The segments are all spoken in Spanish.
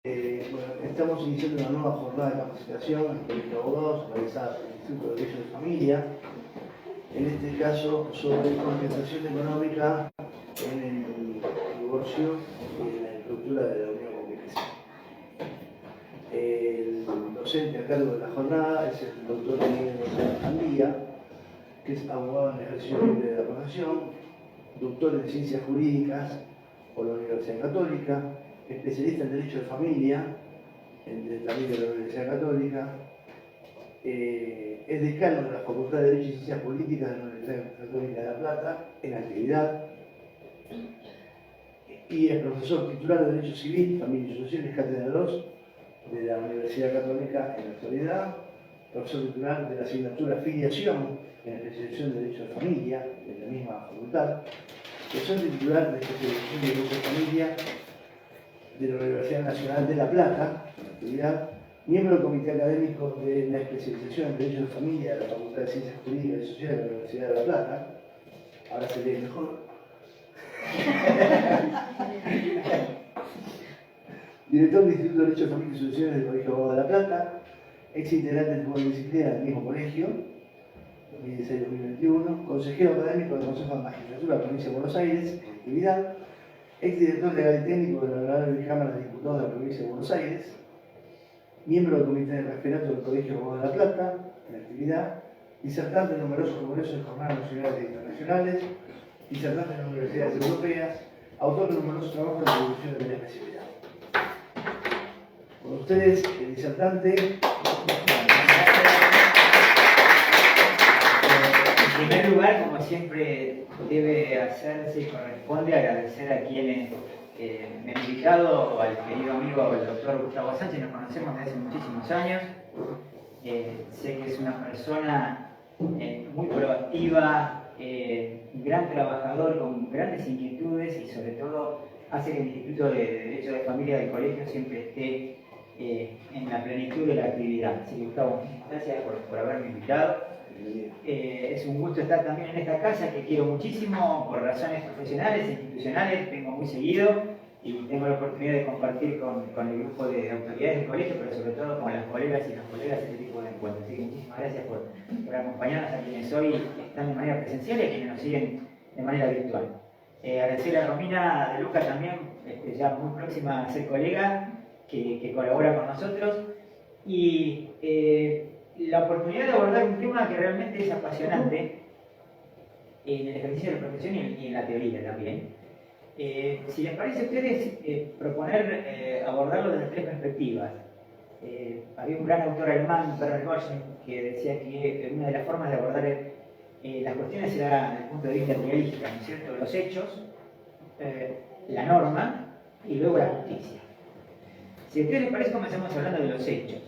Bueno, estamos iniciando una nueva jornada de capacitación en el Colegio de Abogados realizada por el Instituto de Derecho de Familia, en este caso sobre compensación económica en el divorcio y en la estructura de la unión convivencial. El docente a cargo de la jornada es el doctor Miguel González Andía, que es abogado en ejercicio libre de la profesión, doctor en ciencias jurídicas por la Universidad Católica, especialista en Derecho de Familia, también de la Universidad Católica, es decano de la Facultad de Derecho y Ciencias Políticas de la Universidad Católica de La Plata, en actividad, y es profesor titular de Derecho Civil, Familia y Sucesiones, Cátedra 2 de la Universidad Católica en la actualidad, profesor titular de la asignatura Filiación en especialización de Derecho de Familia, de la misma facultad, profesor titular de especialización de Derecho de Familia de la Universidad Nacional de La Plata, en la actualidad, miembro del Comité Académico de la Especialización en Derecho de Familia de la Facultad de Ciencias Jurídicas y Sociales de la Universidad de La Plata, ahora se lee mejor. Director del Instituto de Derecho de Familia y Sucesiones del Colegio de Abogados de La Plata, ex integrante del Tribunal de Disciplina del mismo colegio, 2016-2021, consejero académico del Consejo de Magistratura de la Provincia de Buenos Aires, en actividad, ex director legal y técnico de la Honorable Cámara de Diputados de la Provincia de Buenos Aires, miembro del Comité de Referato del Colegio de Abogados de La Plata, en actividad, disertante en numerosos congresos de jornadas nacionales e internacionales, disertante en universidades europeas, autor de numerosos trabajos de evolución de la especialidad. Con ustedes, el disertante. En primer lugar, como siempre debe hacerse y corresponde, agradecer a quienes me han invitado, al querido amigo el doctor Gustavo Sánchez. Nos conocemos desde hace muchísimos años. Sé que es una persona muy proactiva, un gran trabajador con grandes inquietudes y sobre todo hace que el Instituto de Derecho de Familia del colegio siempre esté en la plenitud de la actividad. Así que Gustavo, muchas gracias por haberme invitado. Es un gusto estar también en esta casa que quiero muchísimo por razones profesionales e institucionales, vengo muy seguido y tengo la oportunidad de compartir con el grupo de autoridades del colegio, pero sobre todo con las colegas y los colegas este tipo de encuentros. Así que muchísimas gracias por acompañarnos a quienes hoy están de manera presencial y a quienes nos siguen de manera virtual. Agradecer a Romina de Luca también, ya muy próxima a ser colega, que colabora con nosotros, y la oportunidad de abordar un tema que realmente es apasionante en el ejercicio de la profesión y en la teoría también. Si les parece a ustedes, proponer abordarlo desde tres perspectivas. Había un gran autor alemán, Bernhard Goldstein, que decía que una de las formas de abordar las cuestiones era desde el punto de vista realista, ¿no es cierto? Los hechos, la norma y luego la justicia. Si a ustedes les parece, comenzamos hablando de los hechos.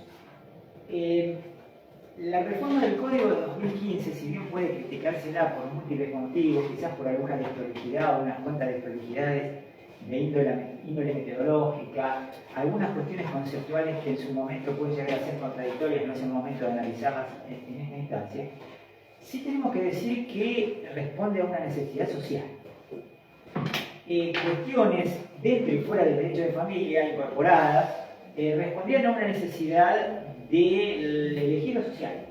La reforma del Código de 2015, si bien puede criticársela por múltiples motivos, quizás por alguna desprolijidad o unas cuantas desprolijidades de índole metodológica, algunas cuestiones conceptuales que en su momento pueden llegar a ser contradictorias, no es el momento de analizarlas en esta instancia, sí tenemos que decir que responde a una necesidad social. Cuestiones dentro y fuera del derecho de familia incorporadas respondían a una necesidad de elegir lo social.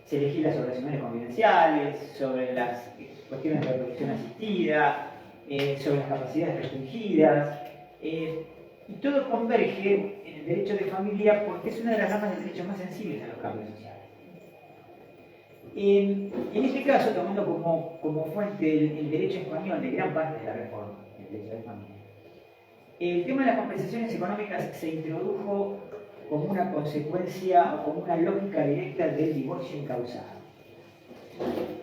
Se legisla sobre las uniones convivenciales, sobre las cuestiones de reproducción asistida, sobre las capacidades restringidas, y todo converge en el derecho de familia porque es una de las ramas del derecho más sensibles a los cambios sociales. En este caso, tomando como fuente el derecho español de gran parte de la reforma del derecho de familia, el tema de las compensaciones económicas se introdujo como una consecuencia o como una lógica directa del divorcio incausado.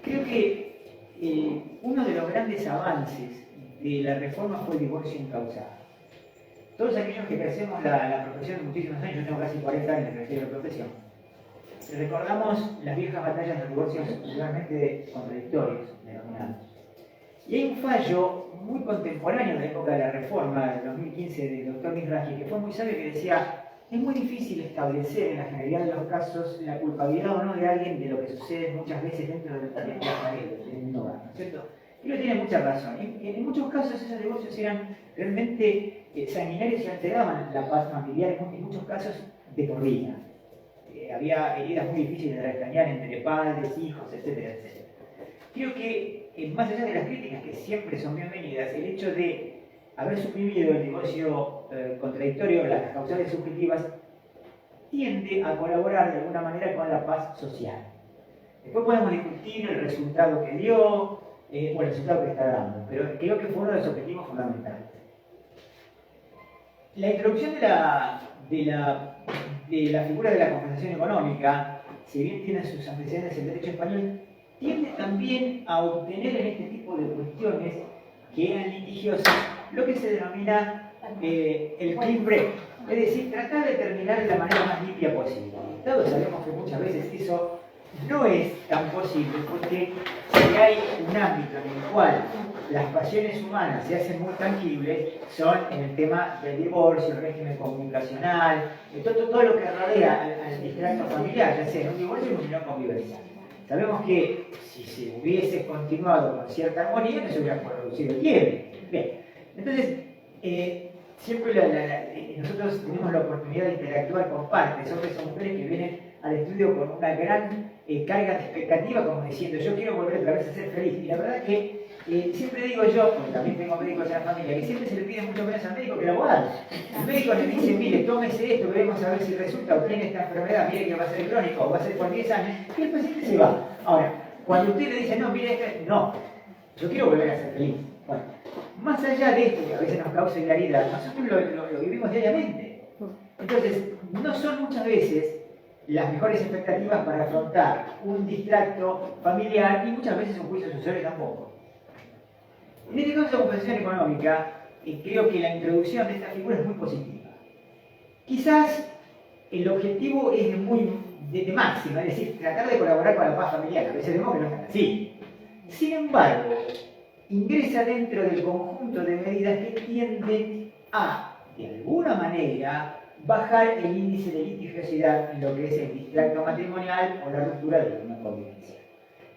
Creo que uno de los grandes avances de la reforma fue el divorcio incausado. Todos aquellos que ejercemos la profesión muchísimos años, yo tengo casi 40 años de ejercer la profesión, recordamos las viejas batallas de los divorcios realmente contradictorios, denominados. Y hay un fallo muy contemporáneo de la época de la reforma, del 2015, del doctor Mizrahi, que fue muy sabio, que decía: es muy difícil establecer en la generalidad de los casos la culpabilidad o no de alguien de lo que sucede muchas veces dentro del hogar, ¿no es cierto? Y él tiene mucha razón. En muchos casos esos divorcios eran realmente sanguinarios se alteraban la paz familiar en muchos casos de por vida. Había heridas muy difíciles de restañar entre padres, hijos, etcétera, etcétera. Creo que, más allá de las críticas que siempre son bienvenidas, el hecho de haber suprimido el divorcio contradictorio, las causales subjetivas, tiende a colaborar de alguna manera con la paz social. Después podemos discutir el resultado que dio, o el resultado que está dando, pero creo que fue uno de los objetivos fundamentales. La introducción de la figura de la compensación económica, si bien tiene sus antecedentes en el derecho español, tiende también a obtener en este tipo de cuestiones que eran litigiosas lo que se denomina el clean break, es decir, tratar de terminar de la manera más limpia posible. Todos sabemos que muchas veces eso no es tan posible, porque si hay un ámbito en el cual las pasiones humanas se hacen muy tangibles, son en el tema del divorcio, el régimen comunicacional, todo lo que rodea al distracto familiar, ya sea en un divorcio o en una unión convivencial. Sabemos que si se hubiese continuado con cierta armonía, no se hubiera producido el quiebre. Bien, entonces, siempre nosotros tenemos la oportunidad de interactuar con partes, hombres o mujeres que vienen al estudio con una gran carga de expectativa, como diciendo, yo quiero volver otra vez a ser feliz. Y la verdad que siempre digo yo, porque también tengo médicos en la familia, que siempre se le pide mucho menos al médico que al abogado. El médico le dice, mire, tómese esto, veremos a ver si resulta o tiene esta enfermedad, mire que va a ser crónico o va a ser por 10 años, y el paciente se va. Ahora, cuando usted le dice, no, mire, no, yo quiero volver a ser feliz. Bueno, más allá de esto, que a veces nos causa hilaridad, nosotros lo vivimos diariamente. Entonces, no son muchas veces las mejores expectativas para afrontar un distracto familiar y muchas veces un juicio sucesorio tampoco. En este caso de la compensación económica, creo que la introducción de esta figura es muy positiva. Quizás el objetivo es de máxima, es decir, tratar de colaborar con la paz familiar, a veces vemos que no es así. Sin embargo, ingresa dentro del conjunto de medidas que tienden a, de alguna manera, bajar el índice de litigiosidad en lo que es el distracto matrimonial o la ruptura de una convivencia.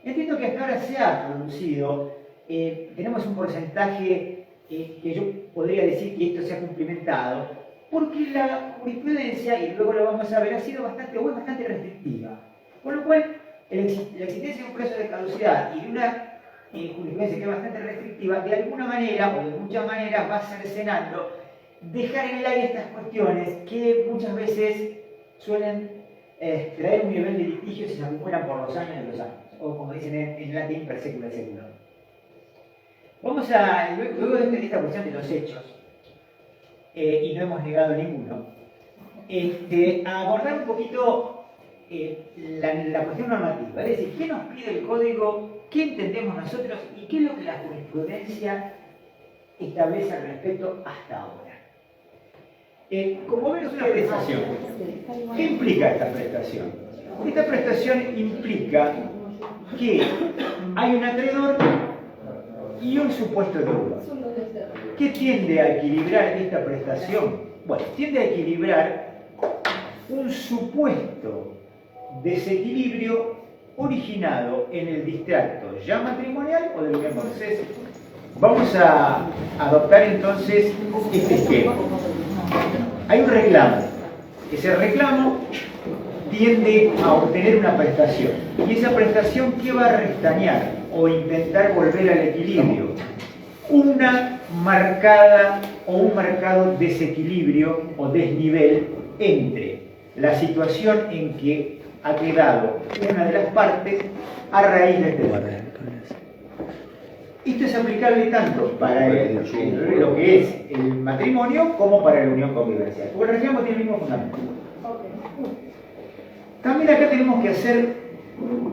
Entiendo que hasta ahora se ha producido, tenemos un porcentaje que yo podría decir que esto se ha cumplimentado, porque la jurisprudencia, y luego lo vamos a ver, ha sido bastante restrictiva. Con lo cual, la existencia de un plazo de caducidad y de una jurisprudencia que es bastante restrictiva, de alguna manera o de muchas maneras va cercenando dejar en el aire estas cuestiones que muchas veces suelen traer un nivel de litigio si se acumulan por los años de los años, o como dicen en latín, per secula seculorum. Vamos a, luego de esta cuestión de los hechos, y no hemos negado ninguno, a abordar un poquito la cuestión normativa, es decir, ¿qué nos pide el código? ¿Qué entendemos nosotros? ¿Y qué es lo que la jurisprudencia establece al respecto hasta ahora? Como ven, es una prestación. ¿Qué implica esta prestación? Esta prestación implica que hay un acreedor y un supuesto deudor. ¿Qué tiende a equilibrar esta prestación? Bueno, tiende a equilibrar un supuesto desequilibrio originado en el distracto ya matrimonial o del unión convivencial. Vamos a adoptar entonces este esquema. Hay un reclamo. Ese reclamo tiende a obtener una prestación. ¿Y esa prestación qué va a restañar o intentar volver al equilibrio? Una marcada o un marcado desequilibrio o desnivel entre la situación en que ha quedado una de las partes a raíz de este derecho. Esto es aplicable tanto para lo que es el matrimonio como para la unión convivencial. Porque el reclamo tiene el mismo fundamento. También acá tenemos que hacer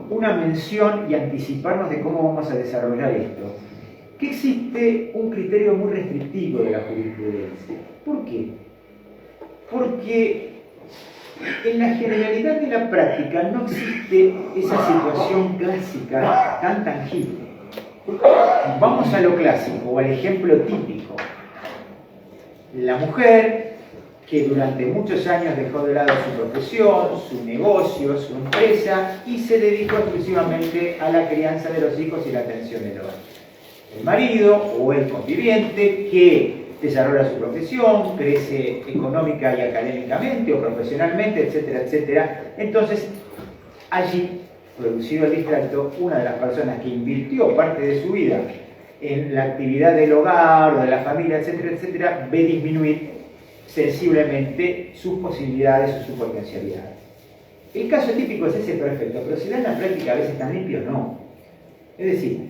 una mención y anticiparnos de cómo vamos a desarrollar esto. Que existe un criterio muy restrictivo de la jurisprudencia. ¿Por qué? Porque en la generalidad de la práctica no existe esa situación clásica tan tangible. Vamos a lo clásico, o al ejemplo típico. La mujer que durante muchos años dejó de lado su profesión, su negocio, su empresa y se dedicó exclusivamente a la crianza de los hijos y la atención del hogar. El marido o el conviviente que desarrolla su profesión, crece económica y académicamente o profesionalmente, etcétera, etcétera. Entonces, allí, producido el distracto, una de las personas que invirtió parte de su vida en la actividad del hogar o de la familia, etcétera, etcétera, ve disminuir sensiblemente sus posibilidades o su potencialidad. El caso típico es ese perfecto, pero si da en la práctica a veces tan limpio, no. Es decir,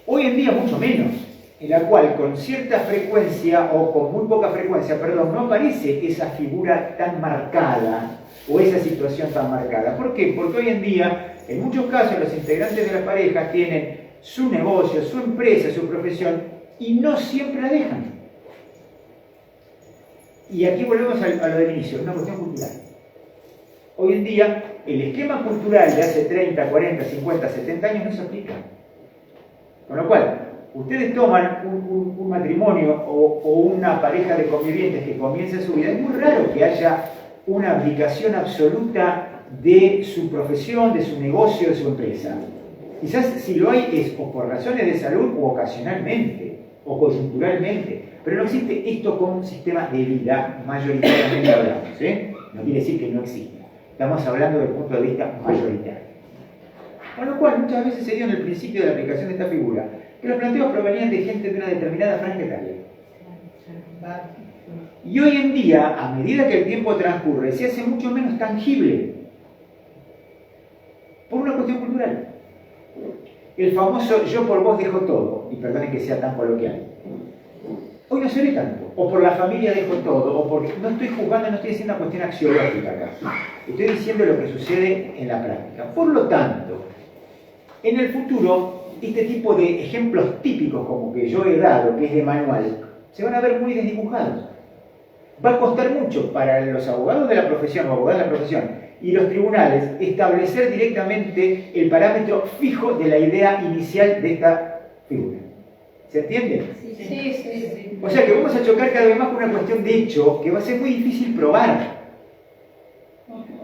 hoy en día mucho menos, en la cual con cierta frecuencia o con muy poca frecuencia, perdón, no aparece esa figura tan marcada o esa situación tan marcada. ¿Por qué? Porque hoy en día, en muchos casos, los integrantes de la pareja tienen su negocio, su empresa, su profesión y no siempre la dejan. Y aquí volvemos a lo del inicio, una cuestión cultural. Hoy en día, el esquema cultural de hace 30, 40, 50, 70 años no se aplica. Con lo cual, ustedes toman un matrimonio o una pareja de convivientes que comienza su vida, es muy raro que haya una abdicación absoluta de su profesión, de su negocio, de su empresa. Quizás si lo hay es o por razones de salud o ocasionalmente o coyunturalmente, pero no existe esto como un sistema de vida mayoritariamente hablamos, ¿eh? No quiere decir que no exista. Estamos hablando del punto de vista mayoritario. Con lo cual, muchas veces se dio en el principio de la aplicación de esta figura que los planteos provenían de gente de una determinada franja etaria. Y hoy en día, a medida que el tiempo transcurre, se hace mucho menos tangible. Por una cuestión cultural. El famoso yo por vos dejo todo, y perdonen que sea tan coloquial. Hoy no se ve tanto. O por la familia dejo todo, o porque no estoy juzgando, no estoy diciendo una cuestión axiológica acá. Estoy diciendo lo que sucede en la práctica. Por lo tanto, en el futuro, este tipo de ejemplos típicos como que yo he dado, que es de manual, se van a ver muy desdibujados. Va a costar mucho para los abogados de la profesión o abogados de la profesión y los tribunales establecer directamente el parámetro fijo de la idea inicial de esta figura. ¿Se entiende? Sí. O sea que vamos a chocar cada vez más con una cuestión de hecho que va a ser muy difícil probar.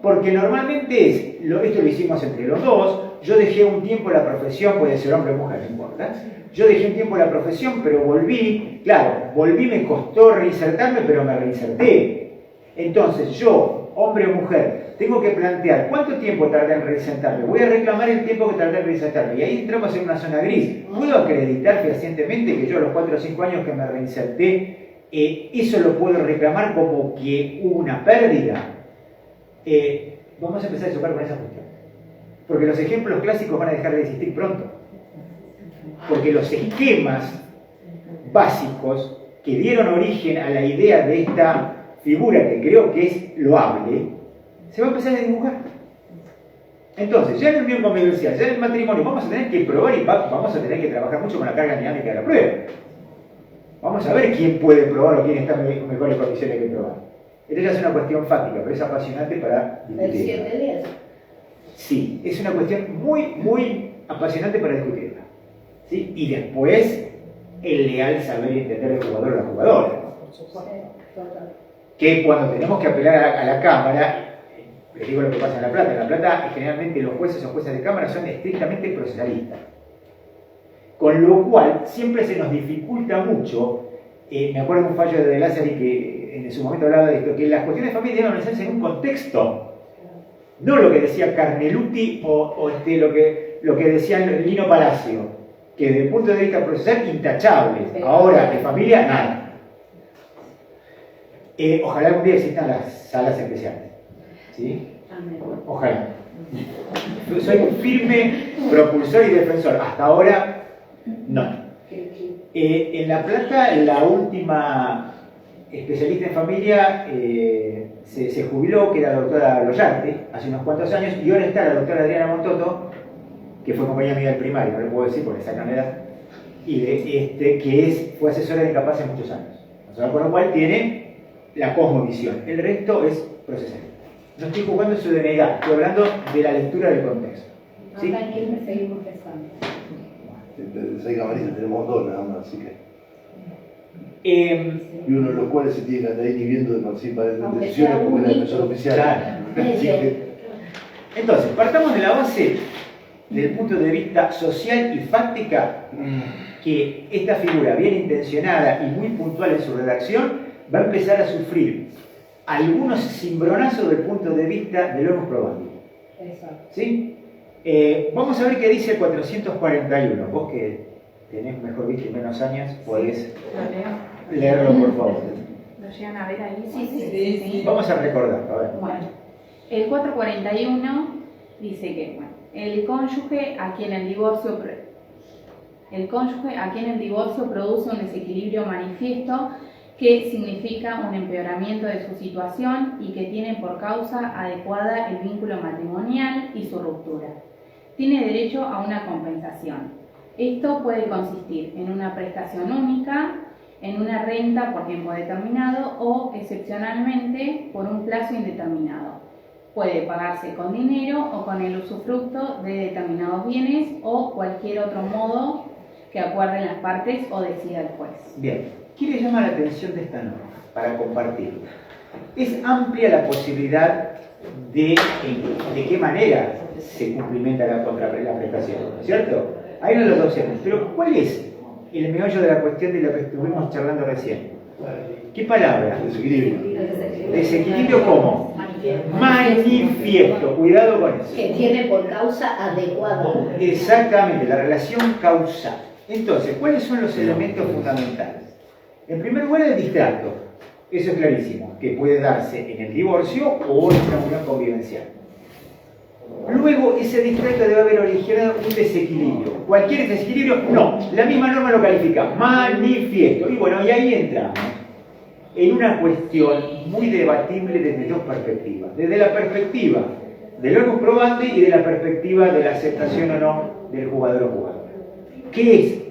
Porque normalmente esto lo hicimos entre los dos, yo dejé un tiempo la profesión, puede ser hombre o mujer, no importa. Yo dejé un tiempo la profesión, pero volví, claro, me costó reinsertarme, pero me reinserté. Entonces yo, hombre o mujer, tengo que plantear cuánto tiempo tardé en reinsertarme, voy a reclamar el tiempo que tardé en reinsertarme, y ahí entramos en una zona gris. ¿Puedo acreditar fehacientemente que yo a los 4 o 5 años que me reinserté, eso lo puedo reclamar como que hubo una pérdida? Vamos a empezar a chocar con esa cuestión. Porque los ejemplos clásicos van a dejar de existir pronto. Porque los esquemas básicos que dieron origen a la idea de esta figura que creo que es loable, se va a empezar a dibujar. Entonces, ya en la unión convivencial, ya en el matrimonio, vamos a tener que probar y vamos a tener que trabajar mucho con la carga dinámica de la prueba. Vamos a ver quién puede probar o quién está en mejores condiciones de probar. Esta ya es una cuestión fáctica, pero es apasionante para discutirla. El 7-10. Sí, es una cuestión muy, muy apasionante para discutirla. ¿Sí? Y después, el leal saber y entender del jugador o la jugadora. Que cuando tenemos que apelar a la Cámara, les digo lo que pasa en La Plata. En La Plata, generalmente los jueces o jueces de Cámara son estrictamente procesalistas. Con lo cual, siempre se nos dificulta mucho. Me acuerdo de un fallo de Lázari que en su momento hablaba de esto, que las cuestiones de familia deben analizarse en un contexto. No lo que decía Carneluti o lo que decía Lino Palacio, que desde el punto de vista procesal, intachables. Ahora, de familia, nada. Ojalá algún día existan las salas especiales. ¿Sí? Ojalá. Soy un firme propulsor y defensor. Hasta ahora, no. En La Plata, la última especialista en familia se jubiló, que era la doctora Loyarte, hace unos cuantos años, y ahora está la doctora Adriana Montoto, que fue compañera mía del primario, no lo puedo decir porque sacan la edad, y que fue asesora de incapaces muchos años. O sea, con lo cual tiene la cosmovisión. El resto es procesal. No estoy jugando en su debilidad, estoy hablando de la lectura del contexto. ¿Sí? Acá en Quilmes seguimos rezando. De 6 camaristas tenemos 2 nada más, así que. Y uno de los cuales se tiene que andar inhibiendo de participar en Aunque decisiones sea porque es el un defensor hito. oficial. Claro. Así que, entonces, partamos de la base del punto de vista social y fáctica. que esta figura bien intencionada y muy puntual en su redacción va a empezar a sufrir algunos cimbronazos desde el punto de vista del onus probandi. Exacto. ¿Sí? Vamos a ver qué dice el 441. Vos que tenés mejor vista y menos años, podés Lo leo. leerlo, por favor. ¿Lo llegan a ver ahí? Sí. Vamos a recordar, a ver. Bueno, el 441 dice que, bueno, el cónyuge a quien el divorcio produce un desequilibrio manifiesto que significa un empeoramiento de su situación y que tiene por causa adecuada el vínculo matrimonial y su ruptura. Tiene derecho a una compensación. Esto puede consistir en una prestación única, en una renta por tiempo determinado o, excepcionalmente, por un plazo indeterminado. Puede pagarse con dinero o con el usufructo de determinados bienes o cualquier otro modo que acuerden las partes o decida el juez. Bien, ¿qué le llama la atención de esta norma para compartir? Es amplia la posibilidad de qué manera se cumplimenta la prestación, ¿no es cierto? Hay una de las opciones, pero ¿cuál es el meollo de la cuestión de la que estuvimos charlando recién? ¿Qué palabra? Desequilibrio. ¿Desequilibrio cómo? Manifiesto, cuidado con eso. Que tiene por causa adecuada. Exactamente, la relación causal. Entonces, ¿cuáles son los elementos fundamentales? En primer lugar, el distracto. Eso es clarísimo, que puede darse en el divorcio o en una unión convivencial. Luego, ese distracto debe haber originado un desequilibrio. ¿Cualquier desequilibrio? No. La misma norma lo califica manifiesto. Y bueno, y ahí entramos en una cuestión muy debatible desde dos perspectivas. Desde la perspectiva del onus probandi y de la perspectiva de la aceptación o no del jugador o jugadora. ¿Qué es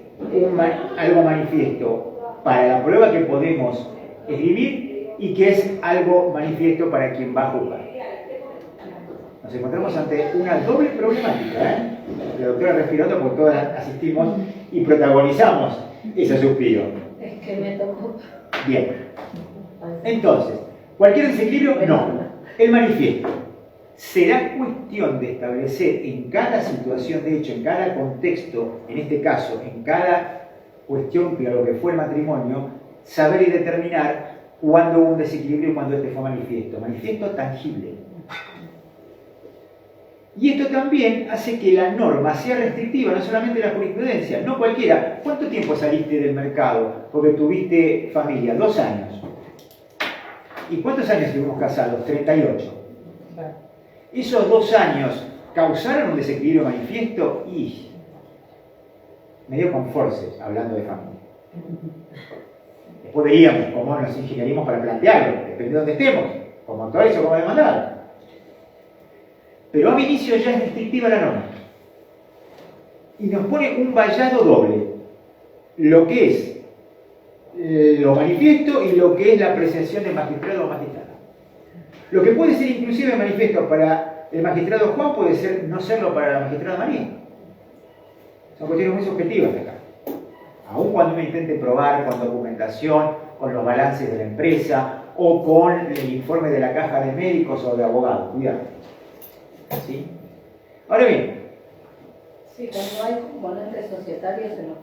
algo manifiesto para la prueba que podemos escribir y qué es algo manifiesto para quien va a jugar? Nos encontramos ante una doble problemática, La doctora Respirotto, porque todas asistimos y protagonizamos ese suspiro. Es que me tocó. Bien. Entonces, ¿cualquier desequilibrio? No. El manifiesto. Será cuestión de establecer en cada situación, de hecho, en cada contexto, en este caso, en cada cuestión que lo que fue el matrimonio, saber y determinar cuándo hubo un desequilibrio y cuándo este fue manifiesto. Manifiesto tangible. Y esto también hace que la norma sea restrictiva, no solamente la jurisprudencia, no cualquiera. ¿Cuánto tiempo saliste del mercado porque tuviste familia? 2 años. ¿Y cuántos años estuvimos casados? 38. ¿Esos 2 años causaron un desequilibrio manifiesto? Y medio con forces, hablando de familia. Después veríamos cómo nos ingeniaríamos para plantearlo, depende de dónde estemos, como todo eso, como demandado. Pero a mi inicio ya es restrictiva la norma. Y nos pone un vallado doble. Lo que es lo manifiesto y lo que es la apreciación del magistrado o magistrada. Lo que puede ser inclusive manifiesto para el magistrado Juan puede ser no serlo para la magistrada María. Son cuestiones muy subjetivas acá. Aun cuando uno intente probar con documentación, con los balances de la empresa o con el informe de la caja de médicos o de abogados. Cuidado. ¿Sí? Ahora bien. Sí, cuando hay componentes societarios se nos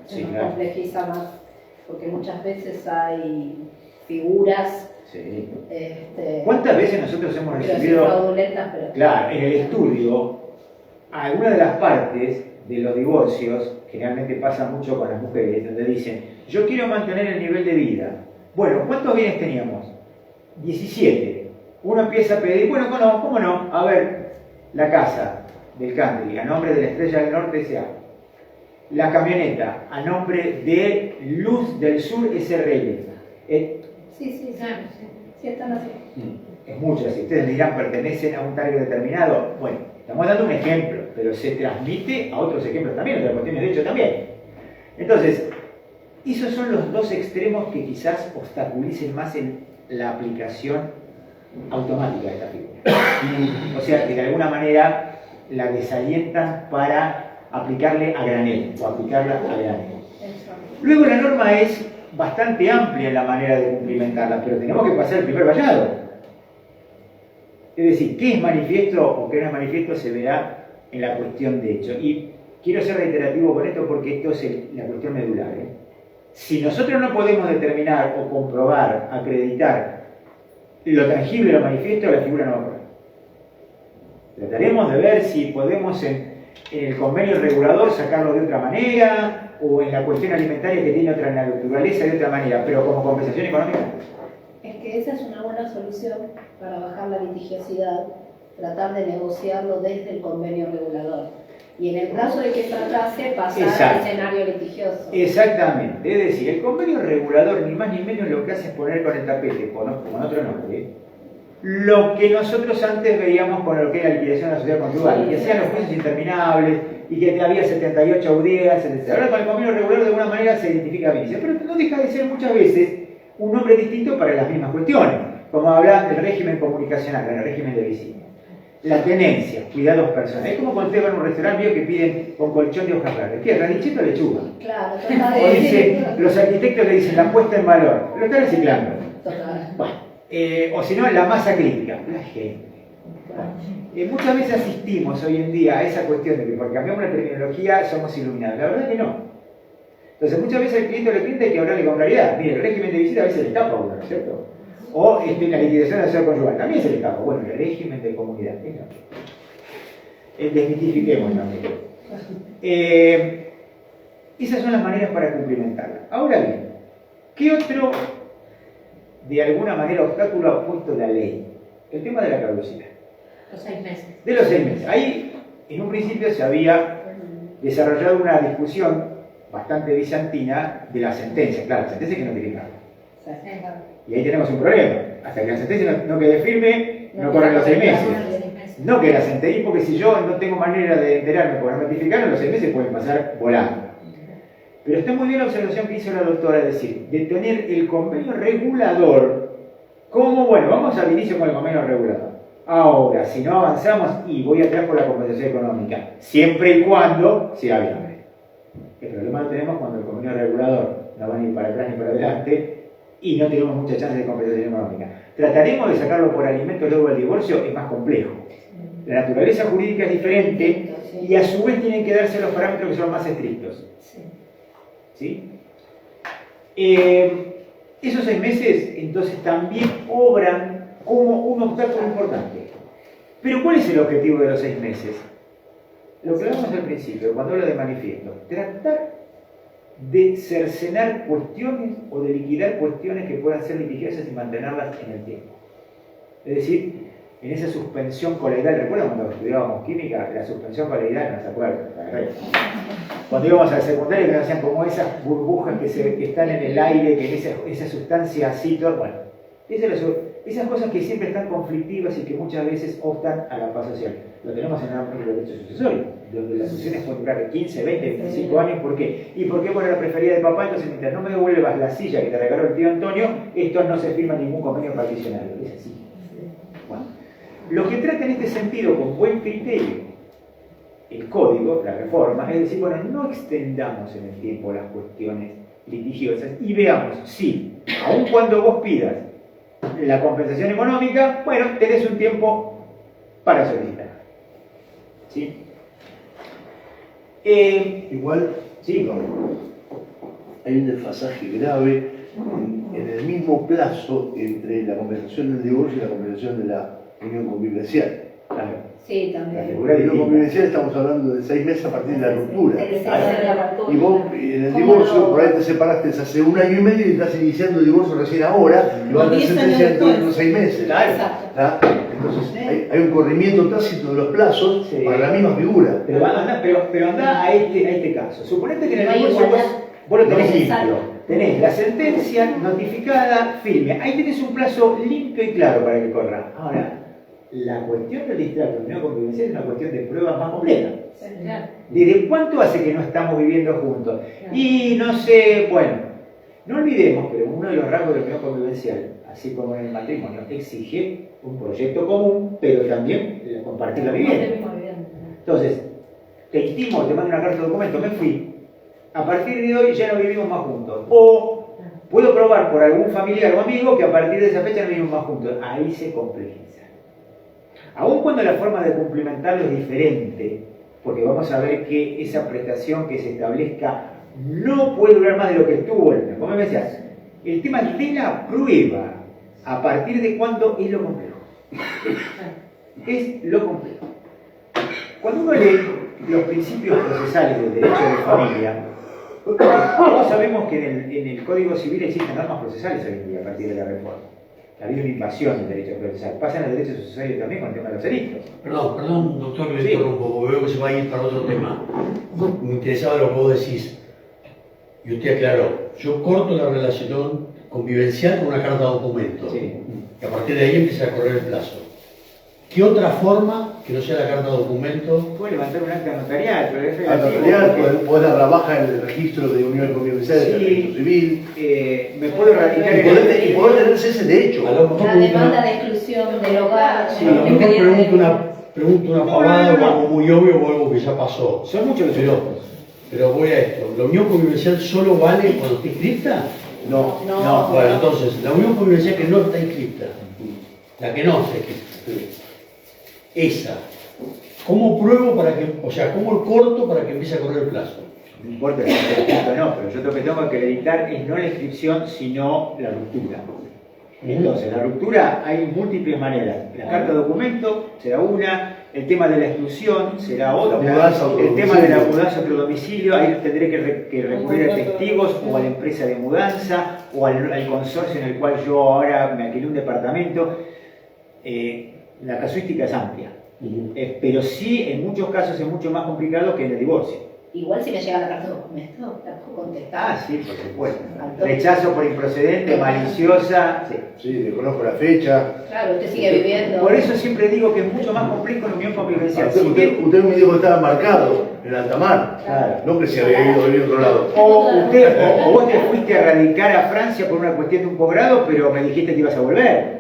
Sí, claro. complejiza más, porque muchas veces hay figuras. Sí. ¿Cuántas veces nosotros hemos recibido, fraudulentas, pero claro, en el estudio, alguna de las partes de los divorcios, generalmente pasa mucho con las mujeres, donde dicen, yo quiero mantener el nivel de vida. Bueno, ¿cuántos bienes teníamos? 17. Uno empieza a pedir, bueno, ¿cómo no? A ver, la casa del country, a nombre de la Estrella del Norte S.A. La camioneta, a nombre de Luz del Sur S.R.L. Sí, están así. Es mucho así. Ustedes me dirán, ¿pertenecen a un target determinado? Bueno, estamos dando un ejemplo, pero se transmite a otros ejemplos también, otras cuestiones de hecho también. Entonces, esos son los dos extremos que quizás obstaculicen más en la aplicación automática de esta figura. O sea, que de alguna manera la desalientan para aplicarle a granel o aplicarla a granel. Luego la norma es bastante amplia en la manera de cumplimentarla, pero tenemos que pasar el primer vallado. Es decir, qué es manifiesto o qué no es manifiesto se verá en la cuestión de hecho. Y quiero ser reiterativo con esto porque esto es la cuestión medular. Si nosotros no podemos determinar o comprobar, acreditar lo tangible, lo manifiesto, la figura no va a correr. Trataremos de ver si podemos en el convenio regulador sacarlo de otra manera, o en la cuestión alimentaria que tiene otra naturaleza de otra manera, pero como compensación económica. Es que esa es una buena solución para bajar la litigiosidad, tratar de negociarlo desde el convenio regulador. Y en el caso de que fracase, pasar Exacto. al escenario litigioso. Exactamente, es decir, el convenio regulador ni más ni menos lo que hace es poner con el tapete, con otro nombre, lo que nosotros antes veíamos con lo que era la liquidación de la sociedad conyugal, y que hacían los juicios interminables, y que había 78 audiencias, etc. Ahora con el convenio regulador de alguna manera se identifica bien, pero no deja de ser muchas veces un nombre distinto para las mismas cuestiones, como hablan del régimen comunicacional, del régimen de visita. La tenencia, cuidados personales. Es como cuando te van a un restaurante que piden con colchón de hojas verdes. ¿Qué? ¿Radichito o lechuga? Claro, total. O dice, los arquitectos le dicen la puesta en valor. Lo están reciclando. Total. Bueno, o si no, la masa crítica. La gente. Muchas veces asistimos hoy en día a esa cuestión de que porque cambiamos la terminología somos iluminados. La verdad que no. Entonces muchas veces al cliente o al cliente hay que hablarle con claridad. Mire, el régimen de visita a veces le escapa a uno, ¿no es cierto? O la liquidación de la sociedad conyugal, también se le escapa. Bueno, el régimen de comunidad. Desmitifiquemos también. Esas son las maneras para cumplimentarla. Ahora bien, ¿qué otro, de alguna manera, obstáculo ha puesto la ley? El tema de la caducidad. Los 6 meses. De los 6 meses. Ahí, en un principio, se había desarrollado una discusión bastante bizantina de la sentencia. Claro, la sentencia que no tiene cargo. Y ahí tenemos un problema. Hasta que la sentencia no quede firme, no corren los 6 meses. No que la sentencia, porque si yo no tengo manera de enterarme por notificarlo, los 6 meses pueden pasar volando. Pero está muy bien la observación que hizo la doctora, es decir, de tener el convenio regulador como, bueno, vamos al inicio con el convenio regulador. Ahora, si no avanzamos, y voy atrás por la compensación económica, siempre y cuando sea viable. El problema lo tenemos cuando el convenio regulador no va ni para atrás ni para adelante y no tenemos muchas chances de compensación económica. Trataremos de sacarlo por alimento luego del divorcio, es más complejo. La naturaleza jurídica es diferente y a su vez tienen que darse los parámetros que son más estrictos. ¿Sí? Esos 6 meses entonces también obran como un obstáculo importante. Pero ¿cuál es el objetivo de los 6 meses? Lo que hablamos al principio, cuando hablo de manifiesto, tratar de cercenar cuestiones o de liquidar cuestiones que puedan ser litigiosas y mantenerlas en el tiempo. Es decir, en esa suspensión colegial, ¿recuerdan cuando estudiábamos química? La suspensión colegial, no se acuerdan. Cuando íbamos al secundario, que nos hacían como esas burbujas que están en el aire, que esa sustancia así, bueno, esas cosas que siempre están conflictivas y que muchas veces optan a la paz social. Lo tenemos en el derecho sucesorio, donde las sucesiones pueden durar de 15, 20, 25 años. ¿Por qué? ¿Y por qué por la preferida de papá? Entonces, mientras no me devuelvas la silla que te regaló el tío Antonio, esto no se firma ningún convenio particionario. Es así. Bueno, lo que trata en este sentido, con buen criterio, el código, la reforma, es decir, bueno, no extendamos en el tiempo las cuestiones litigiosas y veamos si, aun cuando vos pidas la compensación económica, bueno, tenés un tiempo para solicitar. ¿Sí? Igual, sí, hay un desfasaje grave en el mismo plazo entre la compensación del divorcio y la compensación de la unión convivencial. Claro. Sí, La también. figura En la unión distinta. convivencial estamos hablando de 6 meses a partir de la ruptura. Sí. Y vos en el divorcio, por ahí te separaste hace 1 año y medio y estás iniciando el divorcio recién ahora, y vas a tener sentencia dentro de los 6 meses. Claro. ¿Tá? Entonces hay un corrimiento tácito de los plazos Sí. para la misma figura. Pero anda a este caso. Suponete que en No el hay divorcio igualdad. vos lo tenés Necesario. limpio. Tenés la sentencia notificada, firme. Ahí tenés un plazo limpio y claro para que corra. Ahora, la cuestión del distracto de unión convivencial es una cuestión de pruebas más completa. ¿Desde cuánto hace que no estamos viviendo juntos? Y no sé, bueno, no olvidemos, pero uno de los rasgos de la unión convivencial, así como en el matrimonio, exige un proyecto común, pero también compartir la vivienda. Entonces, te intimo, te mando una carta de documento, me fui. A partir de hoy ya no vivimos más juntos. O puedo probar por algún familiar o amigo que a partir de esa fecha no vivimos más juntos. Ahí se complejiza. Aun cuando la forma de cumplimentarlo es diferente, porque vamos a ver que esa prestación que se establezca no puede durar más de lo que estuvo. Como me decías, el tema de la prueba, a partir de cuándo es lo complejo. Es lo complejo. Cuando uno lee los principios procesales del derecho de familia, todos sabemos que en el Código Civil existen normas procesales hoy en día a partir de la reforma. Ha habido una invasión del derecho procesal. Pasa en el derecho sucesorio también con el tema de los delitos. Perdón, doctor, que le Sí. interrumpo, porque veo que se va a ir para otro tema. Me interesaba lo que vos decís. Y usted aclaró, yo corto la relación convivencial con una carta de documento. Sí. Y a partir de ahí empieza a correr el plazo. ¿Qué otra forma que no sea la carta de documento? Puede levantar un acta notarial, pero es Al relativo. notarial, porque- podés dar la baja en el registro de unión convivencial del Sí. registro civil. Me puedo radicar Y poder tener ese derecho. A lo mejor La pregunto demanda una- de exclusión del hogar. sí, a lo mejor pregunto una pavada o algo muy obvio o algo que ya pasó. Son muchos los Pero, ejemplos. pero voy a esto. ¿La unión convivencial solo vale cuando está inscripta? No. No. Bueno, entonces, la unión convivencial que no está inscripta, la que no está inscrita, esa, ¿cómo pruebo para que, o sea, cómo corto para que empiece a correr el plazo? No importa si está escrito o no, pero yo lo que tengo que acreditar es no la inscripción, sino la ruptura. Entonces, la ruptura hay múltiples maneras. La carta de documento será una, el tema de la exclusión será otra, Mudanza a otro el tema de la domicilio. mudanza a otro domicilio, ahí tendré que recurrir a testigos o a la empresa de mudanza o al consorcio en el cual yo ahora me alquilé un departamento. La casuística es amplia, pero sí en muchos casos es mucho más complicado que en el divorcio. Igual si me llega la carta de documento, la puedo contestar. Ah, sí, por supuesto. Rechazo por improcedente, maliciosa. Sí. Sí, desconozco la fecha. Claro, usted sigue viviendo. Por eso siempre digo que es mucho más complejo la unión convivencial. Usted, Si bien- usted me dijo que estaba marcado en alta mar. Claro. No que se había ido a vivir a otro lado. o vos te fuiste a radicar a Francia por una cuestión de un posgrado, pero me dijiste que ibas a volver.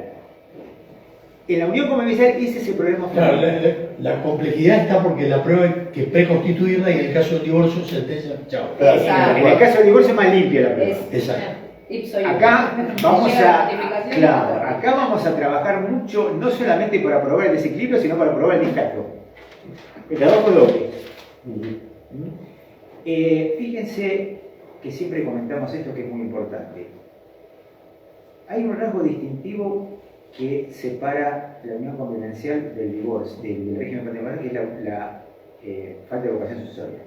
En la unión convivencial ese es el problema Claro, fundamental. la complejidad está porque la prueba hay que preconstituirla y en el caso del divorcio, sentencia, chao. Claro. Exacto. En el caso del divorcio es más limpia la prueba. Exacto. Ipso iuris. Acá vamos Llega la a, notificación. claro, acá vamos a trabajar mucho, no solamente para probar el desequilibrio, sino para probar el defecto. El trabajo doble. Fíjense que siempre comentamos esto que es muy importante. Hay un rasgo distintivo que separa la unión convivencial del divorcio, del régimen patrimonial, que es la falta de vocación sucesoria.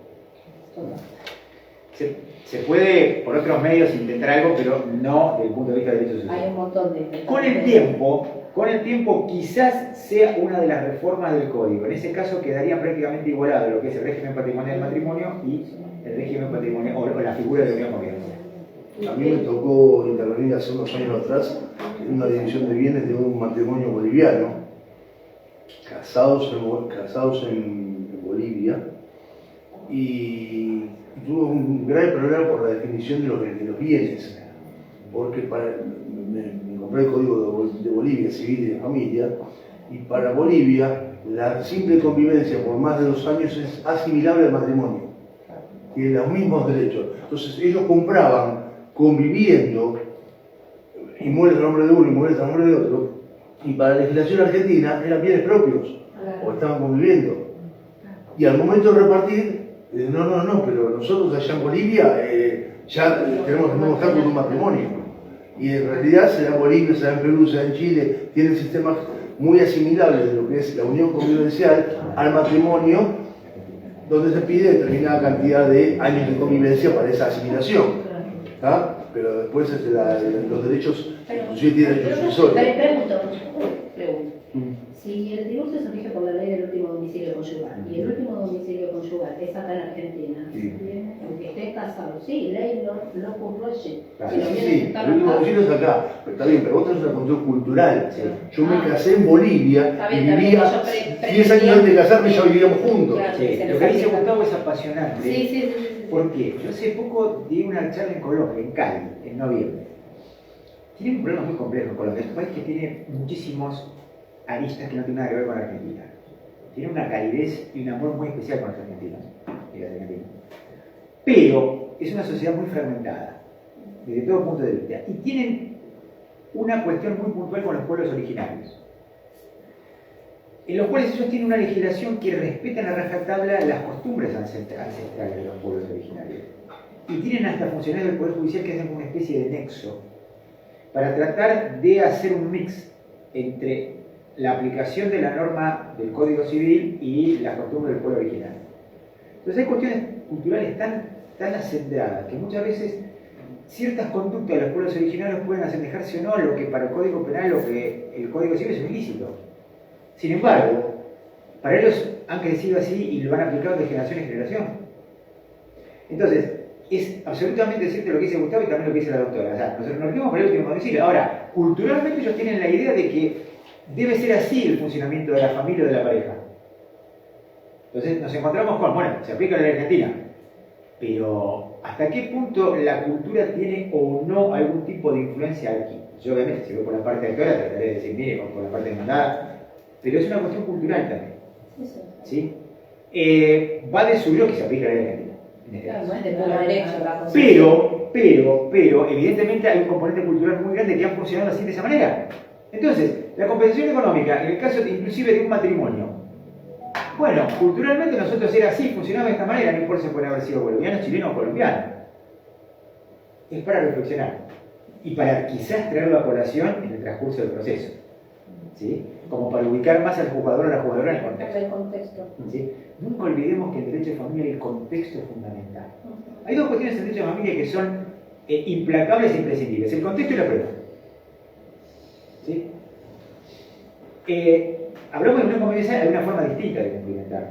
Se puede por otros medios intentar algo, pero no desde el punto de vista del derecho Hay sucesorio. un montón de... Con el tiempo quizás sea una de las reformas del código. En ese caso quedaría prácticamente igualado lo que es el régimen patrimonial del matrimonio y el régimen patrimonial o la figura de la unión convivencial. A mí me tocó intervenir hace unos años atrás en una división de bienes de un matrimonio boliviano, casados en Bolivia, y tuve un grave problema por la definición de los bienes, porque me compré el código de Bolivia, civil y de familia, y para Bolivia la simple convivencia por más de 2 años es asimilable al matrimonio, tiene los mismos derechos. Entonces ellos compraban conviviendo inmuebles a nombre de uno, inmuebles a nombre de otro, y para la legislación argentina eran bienes propios, o estaban conviviendo. Y al momento de repartir, no, pero nosotros allá en Bolivia ya tenemos el mismo estatus de un matrimonio. Y en realidad, sea en Bolivia, sea en Perú, sea en Chile, tienen sistemas muy asimilables de lo que es la unión convivencial al matrimonio, donde se pide determinada cantidad de años de convivencia para esa asimilación. ¿Ah? Pero después los derechos, inclusive tienen derechos sucesorios. Pregunto. Si el divorcio se rige por la ley del último domicilio conyugal y el último domicilio conyugal es acá en Argentina, Sí. aunque esté casado, sí, ley no ocurrió allí. Claro, Si lo sí, vienen sí, a el último acá, domicilio es acá, pero está bien, pero vos tenés una condición cultural. Sí. Yo me casé en Bolivia Está y bien, está bien, vivía yo 10 años antes de casarme ya vivíamos juntos. Claro. Sí, lo que dice Gustavo es apasionante. Sí. ¿Por qué? Yo hace poco di una charla en Colombia, en Cali, en noviembre. Tiene un problema muy complejo Colombia. Es un país que tiene muchísimos aristas que no tienen nada que ver con la Argentina. Tiene una calidez y un amor muy especial con los argentinos y las argentinas. Pero es una sociedad muy fragmentada, desde todo punto de vista. Y tienen una cuestión muy puntual con los pueblos originarios. en los cuales ellos tienen una legislación que respeta a rajatabla las costumbres ancestrales de los pueblos originarios. Y tienen hasta funcionarios del Poder Judicial que hacen una especie de nexo para tratar de hacer un mix entre la aplicación de la norma del Código Civil y las costumbres del pueblo original. Entonces hay cuestiones culturales tan acendradas que muchas veces ciertas conductas de los pueblos originarios pueden asemejarse o no a lo que para el Código Penal o que el Código Civil es un ilícito. Sin embargo, para ellos han crecido así y lo han aplicado de generación en generación. Entonces, es absolutamente cierto lo que dice Gustavo y también lo que dice la doctora. O sea, nosotros nos vimos por el último concilio. Ahora, culturalmente ellos tienen la idea de que debe ser así el funcionamiento de la familia o de la pareja. Entonces nos encontramos con, bueno, se aplica la ley argentina, pero ¿hasta qué punto la cultura tiene o no algún tipo de influencia aquí? Yo obviamente, si voy por la parte actora, trataré de decir, mire, por la parte demandada, pero es una cuestión cultural también. ¿Sí? Va de suyo que se aplica la ley argentina. Claro, no es de puro derecho la cosa. Pero, evidentemente hay un componente cultural muy grande que ha funcionado así de esa manera. Entonces, la compensación económica, en el caso inclusive de un matrimonio, bueno, culturalmente nosotros era así, funcionaba de esta manera, no importa si puede haber sido boliviano, chileno o colombiano. Es para reflexionar y para quizás traerlo a colación en el transcurso del proceso, ¿sí? Como para ubicar más al jugador o a la jugadora en el contexto. El contexto. ¿Sí? Nunca olvidemos que el derecho de familia, el contexto es fundamental. Hay dos cuestiones en el derecho de familia que son implacables e imprescindibles: el contexto y la prueba. ¿Sí? Hablamos de unión convivencial, hay una forma distinta de cumplimentar.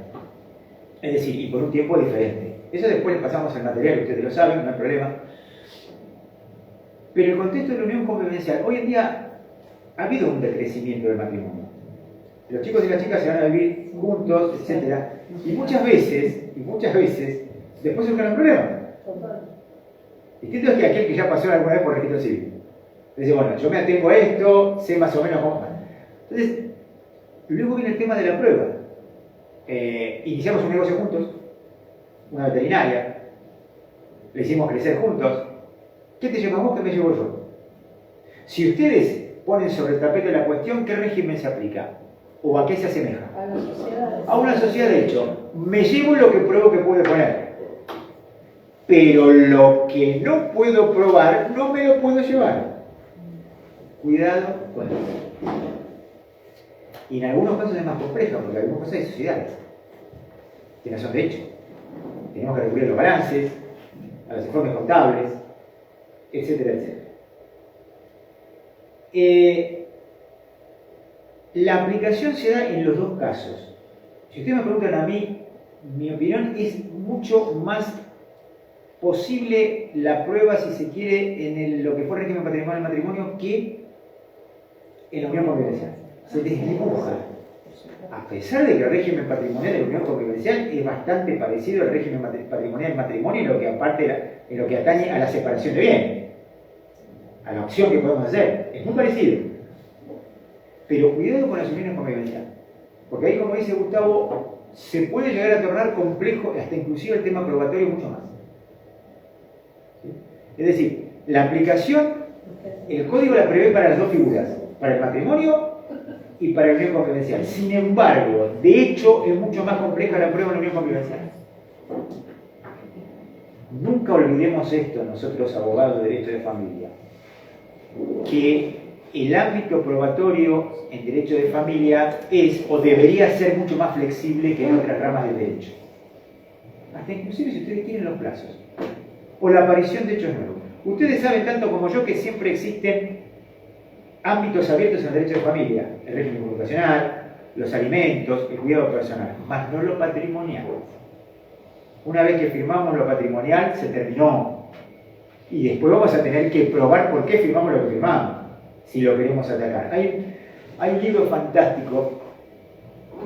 Es decir, y por un tiempo diferente. Eso después le pasamos al material, ustedes lo saben, no hay problema. Pero el contexto de la unión convivencial, hoy en día ha habido un decrecimiento del matrimonio. Los chicos y las chicas se van a vivir juntos, etc. Y muchas veces, después surgen los problemas. Distinto es que aquel que ya pasó alguna vez por registro civil. Dice, bueno, yo me atengo a esto, sé más o menos cómo. Entonces, luego viene el tema de la prueba. Iniciamos un negocio juntos, una veterinaria, le hicimos crecer juntos. ¿Qué te llevas vos? ¿Qué me llevo yo? Si ustedes ponen sobre el tapete la cuestión, ¿qué régimen se aplica? ¿O a qué se asemeja? A la sociedad. A una sociedad de hecho. Me llevo lo que pruebo que puede poner. Pero lo que no puedo probar, no me lo puedo llevar. Cuidado con eso. Y en algunos casos es más complejo, porque en algunos casos hay sociedades que no son de hecho. Tenemos que recurrir a los balances, a los informes contables, etcétera, etcétera. La aplicación se da en los dos casos. Si ustedes me preguntan a mí, mi opinión es mucho más posible la prueba, si se quiere, en lo que fue el régimen patrimonial del matrimonio que en la unión convivencial. Se desdibuja. A pesar de que el régimen patrimonial de la unión convivencial es bastante parecido al régimen patrimonial del matrimonio en lo que atañe a la separación de bienes, a la opción que podemos hacer. Es muy parecido. Pero cuidado con las uniones convivenciales. Porque ahí, como dice Gustavo, se puede llegar a tornar complejo, hasta inclusive el tema probatorio mucho más. ¿Sí? Es decir, la aplicación, el código la prevé para las dos figuras, para el matrimonio y para la unión convivencial. Sin embargo, de hecho, es mucho más compleja la prueba en la unión convivencial. Nunca olvidemos esto, nosotros abogados de derecho de familia, que el ámbito probatorio en derecho de familia es o debería ser mucho más flexible que en otras ramas del derecho. Hasta inclusive si ustedes quieren los plazos o la aparición de hechos nuevos. Ustedes saben tanto como yo que siempre existen ámbitos abiertos en el derecho de familia: el régimen comunicacional, los alimentos, el cuidado personal, más no lo patrimonial. Una vez que firmamos lo patrimonial, se terminó. Y después vamos a tener que probar por qué firmamos lo que firmamos, si lo queremos atacar. Hay un libro fantástico,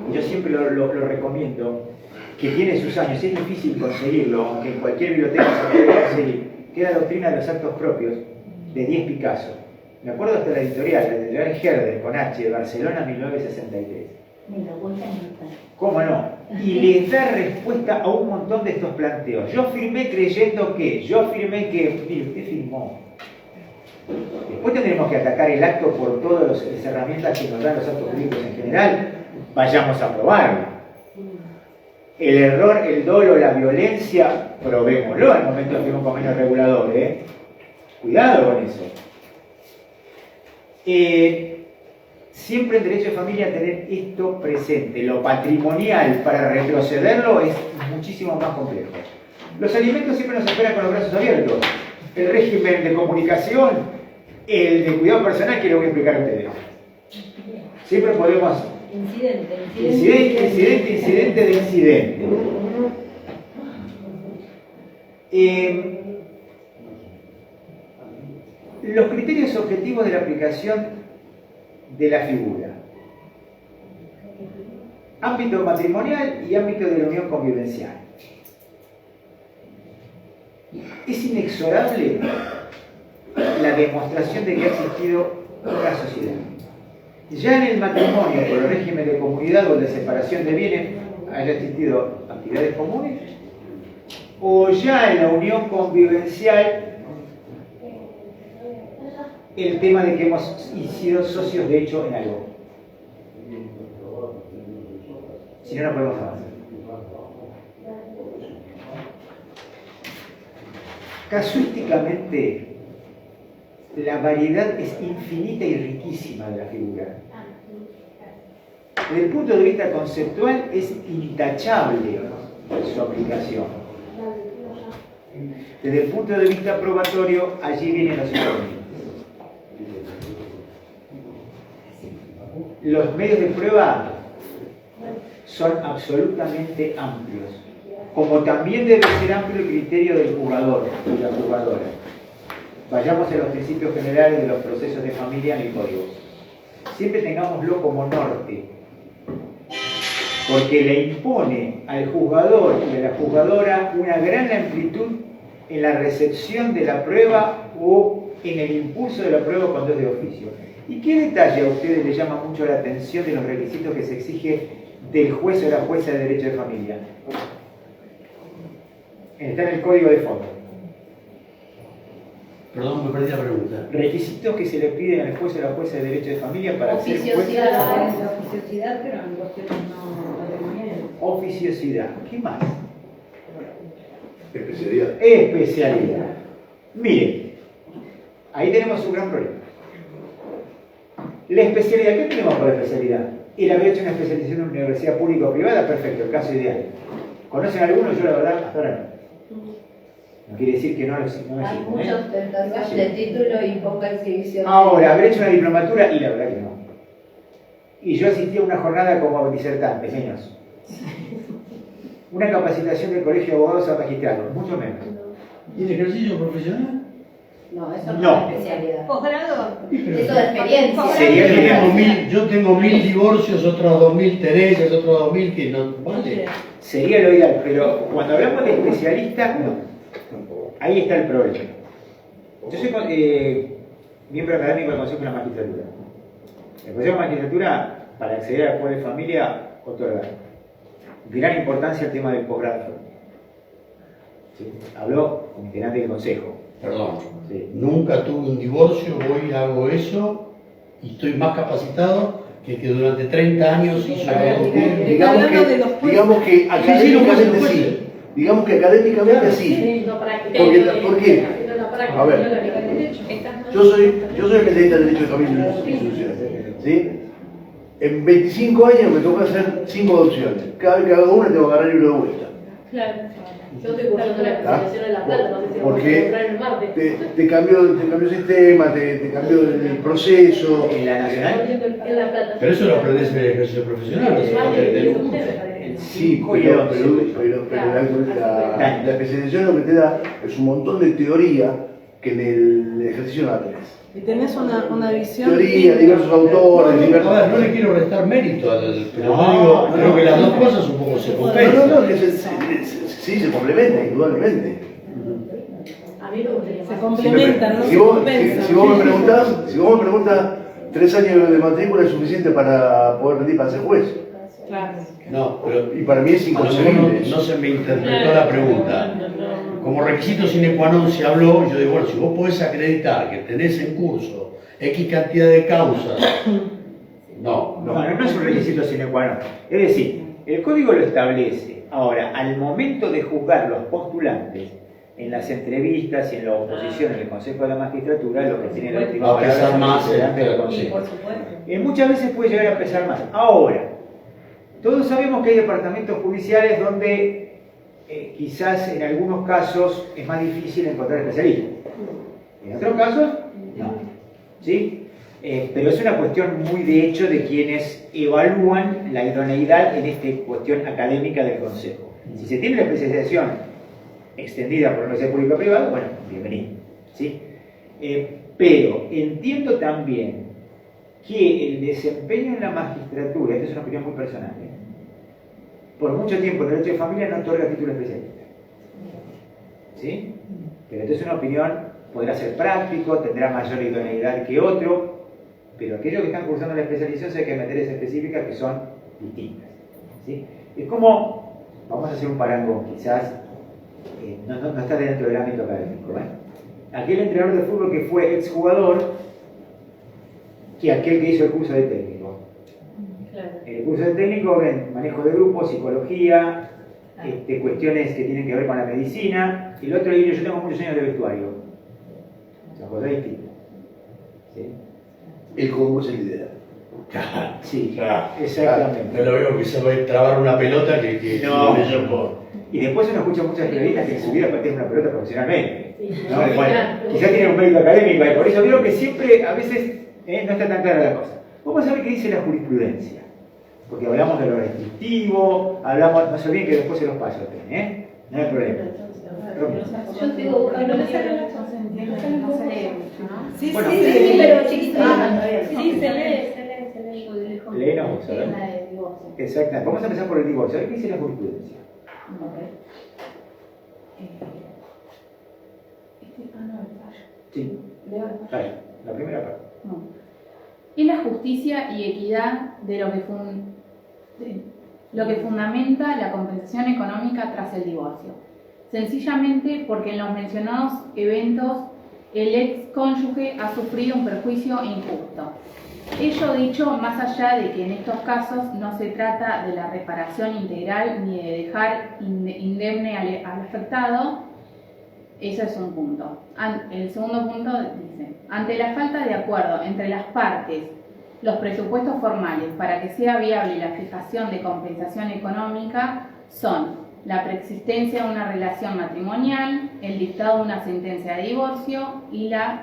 y yo siempre lo recomiendo, que tiene sus años, es difícil conseguirlo, aunque en cualquier biblioteca se puede conseguir, que es La doctrina de los actos propios, de Diez Picasso. Me acuerdo hasta la editorial, la de Joan Herder, con H, de Barcelona, 1963. Mira, voy a anotar. ¿Cómo no? Y les da respuesta a un montón de estos planteos. Yo firmé creyendo que, yo firmé que, mire, usted firmó. Después tendremos que atacar el acto por todas las herramientas que nos dan los actos jurídicos en general, vayamos a probarlo. El error, el dolo, la violencia, probémoslo al momento de hacer un convenio regulador, ¿eh? Cuidado con eso. Siempre en derecho de familia tener esto presente. Lo patrimonial para retrocederlo es muchísimo más complejo. Los alimentos siempre nos esperan con los brazos abiertos. El régimen de comunicación, el de cuidado personal, que lo voy a explicar a ustedes. Siempre podemos... Incidente de incidente. Los criterios objetivos de la aplicación de la figura. Ámbito matrimonial y ámbito de la unión convivencial. Es inexorable la demostración de que ha existido una sociedad. Ya en el matrimonio, por el régimen de comunidad o de separación de bienes, haya existido actividades comunes, o ya en la unión convivencial, el tema de que hemos sido socios de hecho en algo. Si no, no podemos avanzar. Casuísticamente, la variedad es infinita y riquísima de la figura. Desde el punto de vista conceptual es intachable su aplicación. Desde el punto de vista probatorio, allí vienen los inconvenientes. Los medios de prueba son absolutamente amplios, como también debe ser amplio el criterio del jugador y la jugadora. Vayamos a los principios generales de los procesos de familia en el código. Siempre tengámoslo como norte, porque le impone al jugador y a la jugadora una gran amplitud en la recepción de la prueba o en el impulso de la prueba cuando es de oficio. ¿Y qué detalle a ustedes les llama mucho la atención de los requisitos que se exige del juez o la jueza de derecho de familia? Está en el código de fondo. Perdón, me perdí la pregunta. Requisitos que se le piden al juez o la jueza de derecho de familia para ser juez. Oficiosidad, pero en cuestiones no patrimoniales. Oficiosidad. ¿Qué más? Especialidad. Especialidad. Miren, ahí tenemos un gran problema. La especialidad, ¿qué tenemos por especialidad? El haber hecho una especialización en una universidad pública o privada, perfecto, el caso ideal. ¿Conocen algunos? Yo la verdad, hasta ahora no. No quiere decir que no existe. Hay muchos tentativos de título y poca exhibición. Ahora, haber hecho una diplomatura y la verdad que no. Y yo asistí a una jornada como disertante, señores. Una capacitación del Colegio de Abogados a magistrados, mucho menos. ¿Y el ejercicio profesional? No, eso no, No. es especialidad. Posgrado. Eso de experiencia. Sería Yo ideal. tengo 1000 divorcios, otros 2000 tenencias, otros 2000 que no vale. Sería lo ideal, pero cuando hablamos de especialistas, no. Ahí está el problema. Yo soy miembro académico del Consejo de la Magistratura. El Consejo de la Magistratura, para acceder al juez de familia, otorga gran importancia al tema del posgrado. ¿Sí? Habló como integrante del Consejo. Perdón, Sí. nunca tuve un divorcio, voy, hago eso y estoy más capacitado que el que durante 30 años hizo algo. Digamos que académicamente sí. Digamos que académicamente sí. ¿Por qué? A ver, yo soy especialista en Derecho de Familia y Instituciones. ¿Sí? En 25 años me toca hacer 5 adopciones. Cada vez que hago una tengo que agarrar el libro de vuelta. Claro. Yo estoy cursando la especialización en La Plata, no sé si vamos a Porque comprar el martes. te cambió el sistema, te cambió el proceso. En la Nacional, En La Plata. Pero eso lo aprendes en el ejercicio profesional. El ¿no? martes Del- es un tema, parece. Sí, pero la especialización lo que te da es un montón de teoría que en el ejercicio no la tenés. Y tenés una visión. Teoría, diversos autores, diversos... A ver, no le quiero restar mérito al, pero No, yo digo, no, creo no. que las dos cosas un poco se No, compensan. no, que sí, se complementa, indudablemente. A mí me gustaría Se más. complementan, ¿no? Si Se vos me preguntás, 3 años de matrícula es suficiente para poder rendir para ser juez. Claro. No, pero Y para mí es inconcebible. no se me interpretó la pregunta. Como requisito sine qua non se habló, yo digo, bueno, si vos podés acreditar que tenés en curso X cantidad de causas No es un requisito sine qua non. Es decir, el código lo establece. Ahora, al momento de juzgar los postulantes en las entrevistas y en la oposición en el Consejo de la Magistratura, lo que tiene la última Va a pesar palabra más es el presidente del Y Consejo. por supuesto. Muchas veces puede llegar a pesar más. Ahora, todos sabemos que hay departamentos judiciales donde quizás en algunos casos es más difícil encontrar especialistas. En otros casos, no. ¿Sí? Pero es una cuestión muy de hecho de quienes evalúan la idoneidad en esta cuestión académica del Consejo. Si se tiene la especialización extendida por la Universidad Pública Privada, bueno, bienvenido. ¿Sí? Pero entiendo también que el desempeño en la magistratura, esta es una opinión muy personal, por mucho tiempo el derecho de familia no otorga título especialista. ¿Sí? Pero esto es una opinión, podrá ser práctico, tendrá mayor idoneidad que otro, pero aquellos que están cursando la especialización hay que materias específicas que son distintas. ¿Sí? Es como, vamos a hacer un parangón, quizás no está dentro del ámbito académico. Aquel entrenador de fútbol que fue exjugador, que aquel que hizo el curso de técnico. Claro. En el curso de técnico ven manejo de grupos, psicología, cuestiones que tienen que ver con la medicina. Y el otro dice, yo tengo muchos años de vestuario. Son cosas distintas. ¿Sí? El cómo es el idea. Sí, Claro. exactamente. No lo veo que se va a trabar una pelota que No. leyó por. Y después uno escucha muchas periodistas que su vida patean una pelota profesionalmente. Sí, ¿No? sí, Bueno, claro. quizás tienen un mérito académico y por eso creo que siempre, a veces, no está tan clara la cosa. Vamos a ver qué dice la jurisprudencia. Porque hablamos de lo restrictivo, hablamos, no se olviden que después se los paso, no hay problema. Yo tengo Porque no sale mucho, ¿no? Sí, Bueno, Sí, pero chiquito. Sí, se lee. Léenos vos, a ver. La de divorcio. Exactamente. Vamos a empezar por el divorcio. A ver qué dice la jurisprudencia. No, el fallo. Sí, Leo el fallo. vale, la primera parte. No. Es la justicia y equidad de lo que fundamenta la compensación económica tras el divorcio. Sencillamente porque en los mencionados eventos el ex cónyuge ha sufrido un perjuicio injusto. Ello dicho más allá de que en estos casos no se trata de la reparación integral ni de dejar indemne al afectado. Ese es un punto. El segundo punto dice, ante la falta de acuerdo entre las partes, los presupuestos formales para que sea viable la fijación de compensación económica son la preexistencia de una relación matrimonial, el dictado de una sentencia de divorcio y la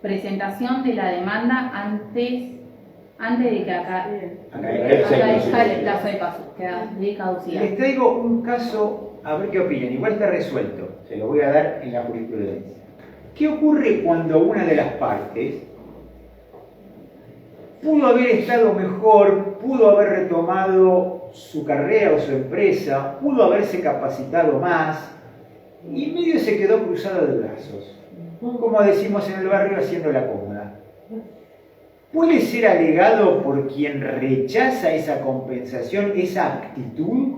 presentación de la demanda antes de que acabe el plazo de caducidad. Les traigo un caso, a ver qué opinan. Igual está resuelto, se lo voy a dar en la jurisprudencia. ¿Qué ocurre cuando una de las partes pudo haber estado mejor, pudo haber retomado su carrera o su empresa, pudo haberse capacitado más y medio se quedó cruzada de brazos? Como decimos en el barrio, haciendo la cómoda. ¿Puede ser alegado por quien rechaza esa compensación, esa actitud,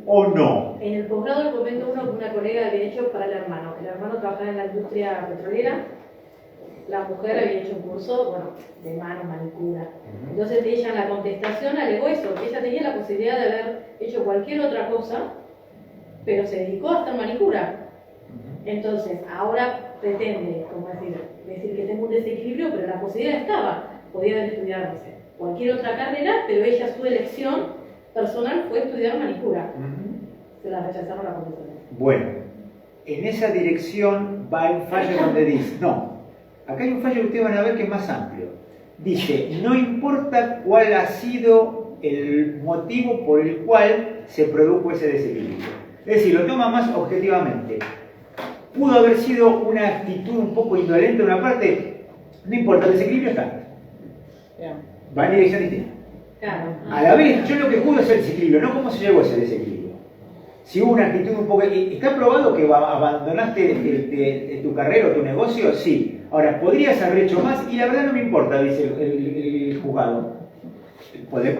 o no? En el posgrado del convento 1, una colega había hecho para el hermano. El hermano trabajaba en la industria petrolera. La mujer había hecho un curso, bueno, de mano, manicura. Entonces ella en la contestación alegó eso, que ella tenía la posibilidad de haber hecho cualquier otra cosa, pero se dedicó a hacer manicura. Entonces, ahora pretende, como decir que tengo un desequilibrio, pero la posibilidad estaba. Podía haber estudiado, no sé, cualquier otra carrera, pero ella, su elección personal fue estudiar manicura. Se la rechazaron la compensación. Bueno, en esa dirección va el fallo donde dice, no, acá hay un fallo que ustedes van a ver que es más amplio. Dice, no importa cuál ha sido el motivo por el cual se produjo ese desequilibrio. Es decir, lo toma más objetivamente. Pudo haber sido una actitud un poco indolente de una parte, no importa, el desequilibrio está. Va en dirección distinta. Claro. A la vez, yo lo que juzgo es el desequilibrio, no cómo se llegó a ese desequilibrio. Si hubo una actitud un poco... ¿Está probado que abandonaste tu carrera o tu negocio? Sí. Ahora, ¿podrías haber hecho más? Y la verdad no me importa, dice el juzgado.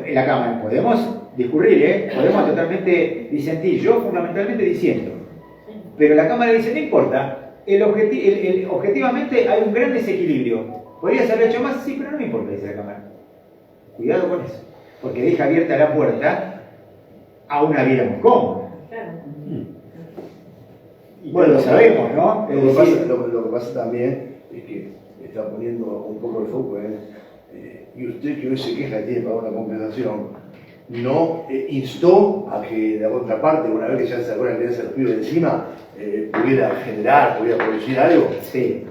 En la Cámara podemos discurrir, podemos totalmente disentir. Yo fundamentalmente disiento. Pero la Cámara dice, no importa. Objetivamente hay un gran desequilibrio. ¿Podrías haber hecho más? Sí, pero no me importa, dice la Cámara. Cuidado con eso, porque deja abierta la puerta a una vida muy cómoda. Claro. Y bueno, lo sabemos, ¿no? Es decir, Lo que pasa también es que está poniendo un poco el foco y usted que hoy se queja y tiene que pagar una compensación, no instó a que la contraparte, una vez que ya se sacó la alianza de los pibes de encima, pudiera generar, pudiera producir algo. sí.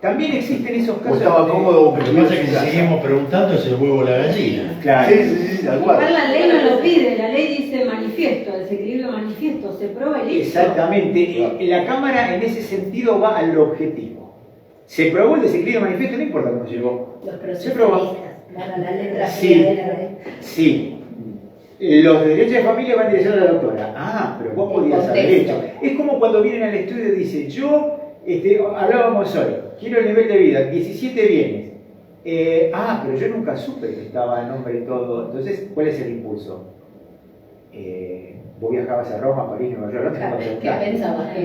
También existen esos O casos. estaba de- cómodo. Lo que pasa es que si seguimos preguntando es el huevo o la gallina. Claro. Sí, tal cual. Igual la ley no lo pide, la ley dice manifiesto, desequilibrio manifiesto, se prueba y listo. Exactamente. La Cámara en ese sentido va al objetivo. Se probó el desequilibrio manifiesto, no importa cómo llegó. Los Se probó. procesalistas, van a la letra Sí. fría de la ley. Sí. Los de derechos de familia van a dirección a la doctora. Ah, pero vos podías haber Contexto. hecho. Es como cuando vienen al estudio y dicen, yo, hablábamos hoy, quiero el nivel de vida, 17 bienes. Pero yo nunca supe que estaba el nombre y todo. Entonces, ¿cuál es el impulso? Vos viajabas a Roma, París, Nueva York, no te puedo ¿Qué preguntar. pensabas que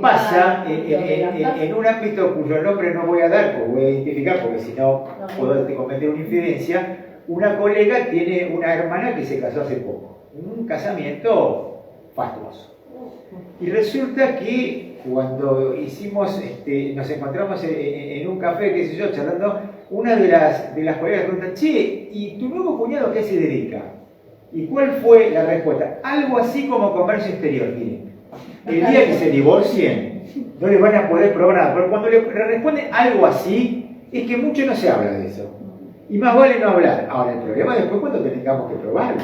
Pasa lo de la paz. en un ámbito cuyo nombre no voy a dar, pues voy a identificar, porque si no puedo cometer una infidencia. Una colega tiene una hermana que se casó hace poco, un casamiento fastuoso. Y resulta que cuando hicimos, nos encontramos en un café, qué sé yo, charlando, una de las colegas pregunta, che, ¿y tu nuevo cuñado a qué se dedica? ¿Y cuál fue la respuesta? Algo así como comercio exterior, miren. El día que se divorcien, no les van a poder probar nada, pero cuando le responden algo así, es que mucho no se habla de eso. Y más vale no hablar. Ahora, el problema después cuando tengamos que probarlo.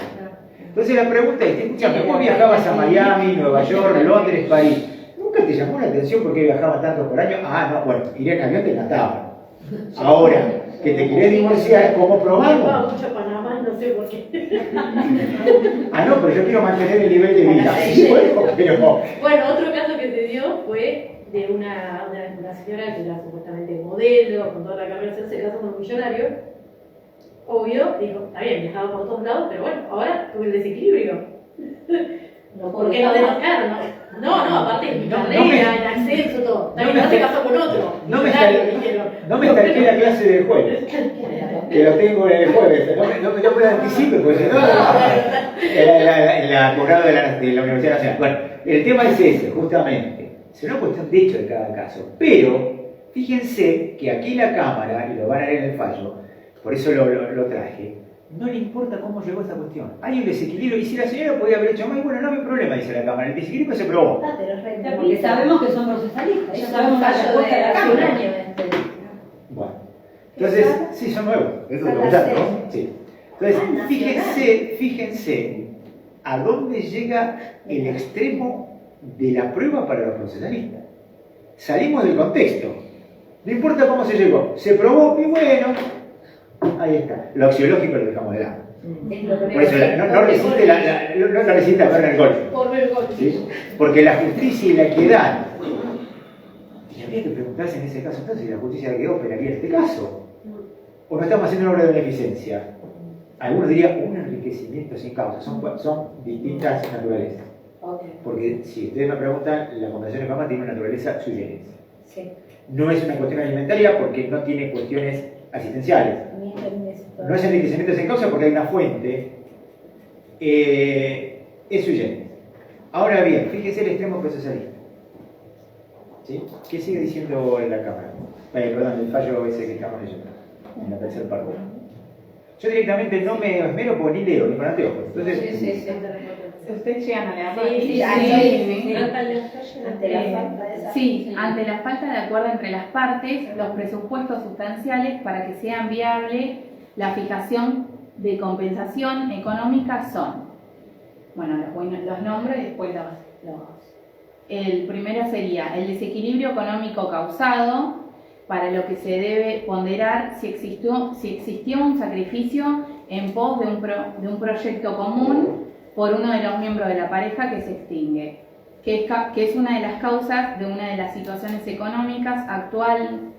Entonces la pregunta es, escúchame, vos viajabas a Miami, Nueva York, Londres, París. ¿Nunca te llamó la atención por qué viajabas tanto por año? No, bueno, ir en avión te encantaba. Ahora, que te querés divorciar, ¿cómo Me probamos? va mucho a Panamá, no sé por qué. No, pero yo quiero mantener el nivel de vida. Sí, bueno, pero no. Bueno, otro caso que se dio fue de una señora que era supuestamente modelo, con toda la carrera, se casó con un millonario. Obvio, dijo, está bien, viajaba por todos lados, pero bueno, ahora tuve el desequilibrio. ¿Por qué no denotaron? No, aparte de mi carrera, el acceso, todo. También se casó con otro. No me Dijeron. salté la clase del jueves, que lo tengo el jueves. No me anticipe, porque si no, la abogado de la Universidad Nacional. Bueno, el tema es ese, justamente. Es una cuestión de hecho de cada caso. Pero, fíjense que aquí la Cámara, y lo van a leer en el fallo, por eso lo traje, no le importa cómo llegó esta cuestión. Hay un desequilibrio, y si la señora podía haber hecho más, bueno, no hay problema, dice la Cámara. El desequilibrio se probó. Pero es re Porque sabemos que son procesalistas, ya Es un sabemos la fallo respuesta de de la hace un Cámara. año. Bueno, entonces, sí, son nuevos. Eso es lo que ¿no? Sí. Entonces, fíjense a dónde llega el extremo de la prueba para los procesalistas. Salimos del contexto. No importa cómo se llegó. Se probó y bueno, ahí está. Lo axiológico lo dejamos de lado. Por eso no resiste a ver el golpe. Por ver el gol. ¿Sí? Porque la justicia y la equidad. Y habría que preguntarse en ese caso entonces si la justicia y la equidad operaría en este caso. O no estamos haciendo una obra de beneficencia. Algunos dirían un enriquecimiento sin causa. Son distintas naturalezas. Porque si ustedes me preguntan, la Fundación de Fama tiene una naturaleza sui generis. Sí. No es una cuestión alimentaria porque no tiene cuestiones asistenciales. No es enriquecimiento sin causa porque hay una fuente. Es sui generis. Ahora bien, fíjese el extremo procesalista. ¿Sí? ¿Qué sigue diciendo la Cámara? Perdón, el fallo ese que estamos leyendo, en la tercera parte. Yo directamente no me esmero porque ni leo, ni con anteojos. Entonces, Ustedes llegan a la Sí, ante la falta de acuerdo entre las partes, los presupuestos sustanciales para que sean viable la fijación de compensación económica son, bueno, los nombres y después el primero sería el desequilibrio económico causado, para lo que se debe ponderar si existió un sacrificio en pos de un proyecto común por uno de los miembros de la pareja que se extingue, que es una de las causas de una de las situaciones económicas actual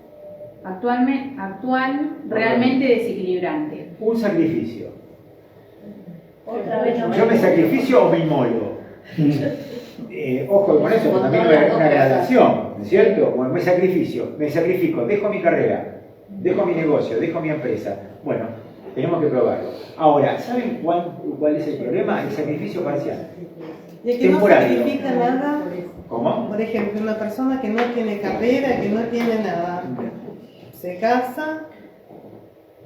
realmente desequilibrante. un sacrificio. Otra vez no Yo me sacrificio o me inmolo. Ojo con eso, porque también hay una gradación, ¿no es cierto? Bueno, me sacrifico, dejo mi carrera, dejo mi negocio, dejo mi empresa, Bueno, tenemos que probarlo. Ahora, ¿saben cuál es el problema? El sacrificio parcial. Y el que no Temporario. sacrifica nada, ¿Cómo? por ejemplo, una persona que no tiene carrera, que no tiene nada, se casa,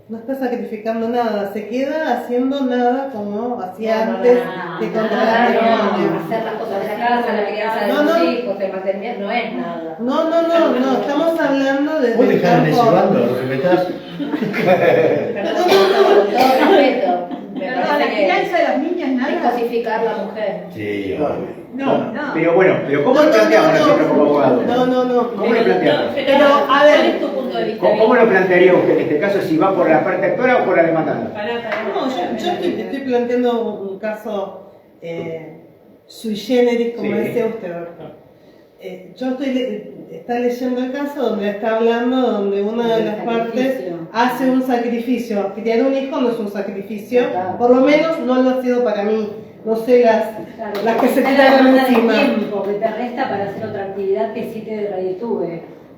no está sacrificando nada, se queda haciendo nada como hacía antes de contraer matrimonio. Hacer las cosas de la casa, la crianza de No, los no. hijos, el mantenimiento, no es nada. No, estamos hablando de... ¿Vos dejás en ese bando lo que metás? Perdón, con todo respeto. Me Pero la parece que crianza de los niños es nada. cosificar a la mujer. Sí, No, No. pero bueno, pero ¿cómo lo planteamos nosotros como abogados? No. ¿Cómo lo planteamos? Pero, a ver, ¿cuál es tu punto de vista? ¿Cómo lo plantearía usted en este caso, si va por la parte actora o por la demandada? No, yo estoy planteando un caso sui generis, como Sí. decía usted, doctor. Está leyendo el caso donde está hablando donde una de las partes hace un sacrificio. Criar un hijo no es un sacrificio, por lo menos no lo ha sido para mí. No sé las que se Está la quedaron demanda de encima. tiempo que te resta para hacer otra actividad que sí te reditúe.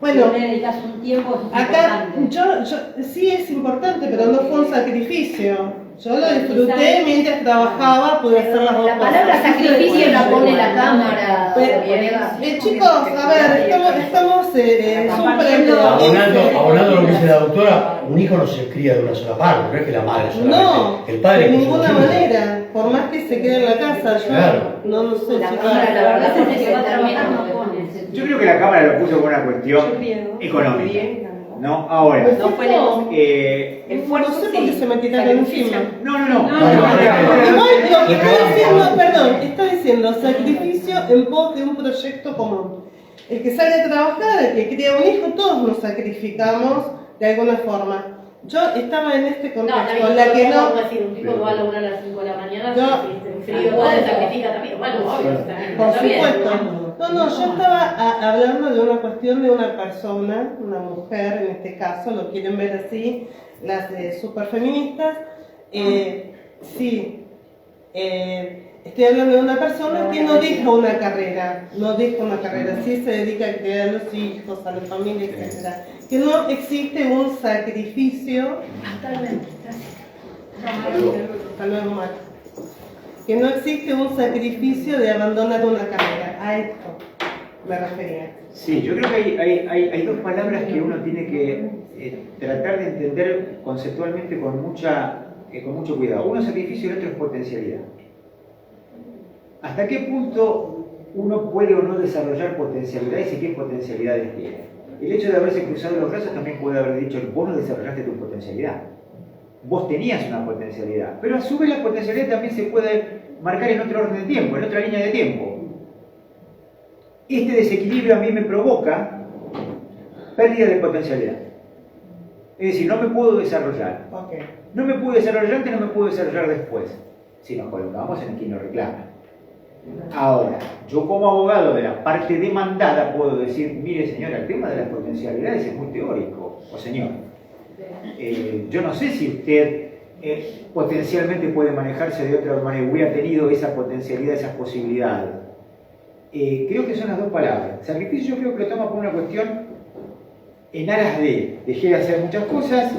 Bueno, si no le dedicas un tiempo, eso es Acá importante. yo sí es importante, pero no fue un sacrificio. Yo lo disfruté mientras trabajaba, pude hacer las dos La palabra cosas. sacrificio la pone la cámara. Chicos, a ver, estamos súper... Abonando lo que dice la doctora, un hijo no se cría de una sola parte, no es que la madre solamente. No, el padre de es que ninguna se manera, por más que se quede en la casa, yo Claro. no sé La si cámara, la verdad, Ese es que que va a trabajar termina no pone ese Yo creo que la Cámara lo puso por una cuestión económica. ¿No? Ahora. No fue esfuerzo, no sé por qué se me tiraron encima. No. Igual lo que está diciendo, perdón, está diciendo sacrificio en pos de un proyecto común. El que sale a trabajar, el que cría un hijo, todos nos sacrificamos de alguna forma. Yo estaba en este contexto, la que no... decir, un tipo que va a laburar a las 5 de la mañana, Yo- el frío todo se sacrifica también. Bueno, obvio, está Por bien. supuesto. No, yo estaba hablando de una cuestión de una persona, una mujer en este caso, lo quieren ver así, las superfeministas. Sí, estoy hablando de una persona que no deja una carrera, sí se dedica a criar a los hijos, a la familia, etc. Que no existe un sacrificio. Hasta luego, Mar. Que no existe un sacrificio de abandonar una carrera. A esto me refería. Sí, yo creo que hay dos palabras que uno tiene que tratar de entender conceptualmente con mucho cuidado. Uno es sacrificio y el otro es potencialidad. ¿Hasta qué punto uno puede o no desarrollar potencialidades y qué potencialidades tiene? El hecho de haberse cruzado los brazos también puede haber dicho, vos no desarrollaste tu potencialidad. Vos tenías una potencialidad, pero a su vez la potencialidad también se puede marcar en otro orden de tiempo, en otra línea de tiempo. Este desequilibrio a mí me provoca pérdida de potencialidad. Es decir, no me puedo desarrollar. Okay. No me pude desarrollar antes, no me puedo desarrollar después. Si nos colocamos en quien lo reclama. Ahora, yo como abogado de la parte demandada puedo decir, mire señora, el tema de las potencialidades es muy teórico. O señor, yo no sé si usted potencialmente puede manejarse de otra manera, hubiera tenido esa potencialidad, esa posibilidad. Creo que son las dos palabras. Sacrificio yo creo que lo toma por una cuestión en aras de dejé de hacer muchas cosas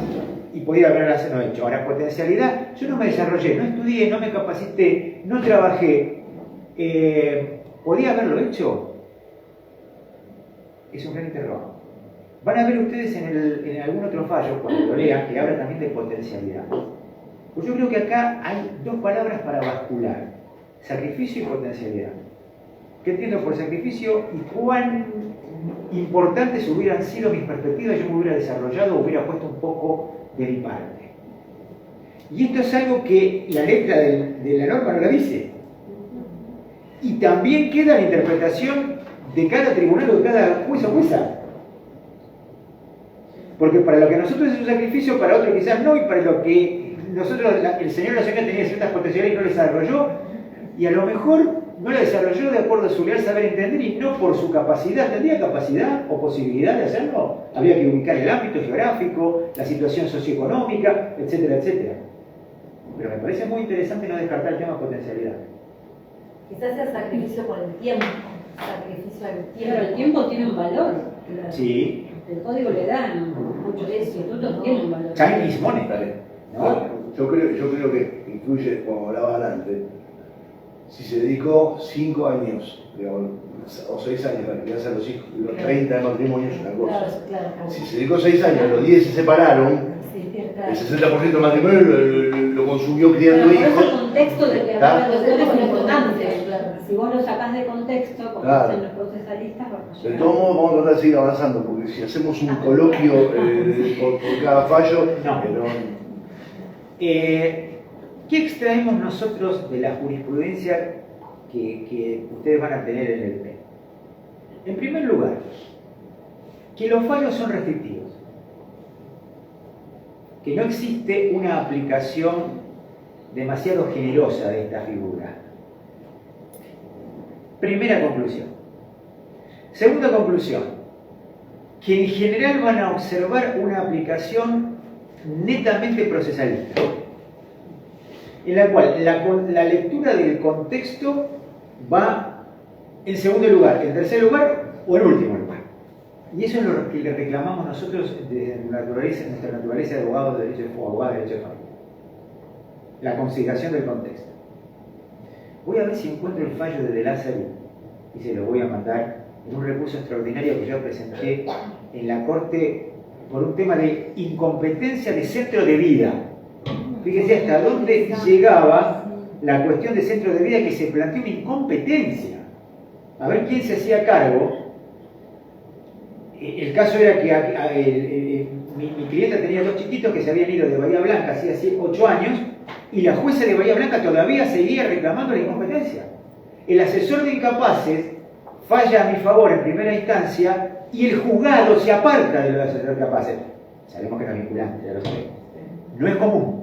y podía haberlo hecho. Ahora, potencialidad, yo no me desarrollé, no estudié, no me capacité, no trabajé. ¿Podía haberlo hecho? Es un gran interrogante. Van a ver ustedes en algún otro fallo, cuando lo lean, que habla también de potencialidad. Pues yo creo que acá hay dos palabras para bascular: sacrificio y potencialidad. ¿Qué entiendo por sacrificio? Y cuán importantes hubieran sido mis perspectivas, yo me hubiera desarrollado, hubiera puesto un poco de mi parte. Y esto es algo que la letra de la norma no la dice. Y también queda la interpretación de cada tribunal o de cada juez o jueza. Porque para lo que nosotros es un sacrificio, para otro quizás no, y para lo que nosotros, el señor o la señora tenía ciertas potencialidades y no las desarrolló, y a lo mejor no la desarrolló de acuerdo a su real saber entender y no por su capacidad. ¿Tendría capacidad o posibilidad de hacerlo? Había que ubicar el ámbito geográfico, la situación socioeconómica, etcétera, etcétera. Pero me parece muy interesante no descartar el tema potencialidad. Quizás sea sacrificio por el tiempo. Sacrificio del tiempo. Pero el tiempo tiene un valor. Sí. El código le da, muchos institutos tienen un valor. Time is money. ¿no? Yo creo que incluye, como hablabas antes, si se dedicó 5 años, digamos, o 6 años a la crianza de los hijos, los 30 de matrimonio es una cosa. Si se dedicó 6 años, los 10 se separaron, el 60% del matrimonio lo consumió criando Pero por eso el hijos. contexto de que ¿Está? habla de doctor es importante. Si vos lo sacás de contexto, como Claro. dicen los procesalistas, vamos a De llegar. todos modos, vamos a tratar de seguir avanzando, porque si hacemos un coloquio por cada fallo, No. ¿Qué extraemos nosotros de la jurisprudencia que ustedes van a tener en el PEN? En primer lugar, que los fallos son restrictivos, que no existe una aplicación demasiado generosa de esta figura. Primera conclusión. Segunda conclusión, que en general van a observar una aplicación netamente procesalista, en la cual la lectura del contexto va en segundo lugar, en tercer lugar o en último lugar. Y eso es lo que le reclamamos nosotros desde nuestra naturaleza de abogados de derecho o abogados de derecho de familia. La consideración del contexto. Voy a ver si encuentro el fallo de Lázaro y se lo voy a mandar en un recurso extraordinario que yo presenté en la Corte por un tema de incompetencia de centro de vida. Fíjense hasta dónde llegaba la cuestión de centro de vida, que se planteó una incompetencia. A ver quién se hacía cargo. El caso era que mi clienta tenía 2 chiquitos que se habían ido de Bahía Blanca hacía 8 años y la jueza de Bahía Blanca todavía seguía reclamando la incompetencia. El asesor de incapaces falla a mi favor en primera instancia y el juzgado se aparta de los asesores de incapaces. Sabemos que no es vinculante, ya lo sabemos. No es común.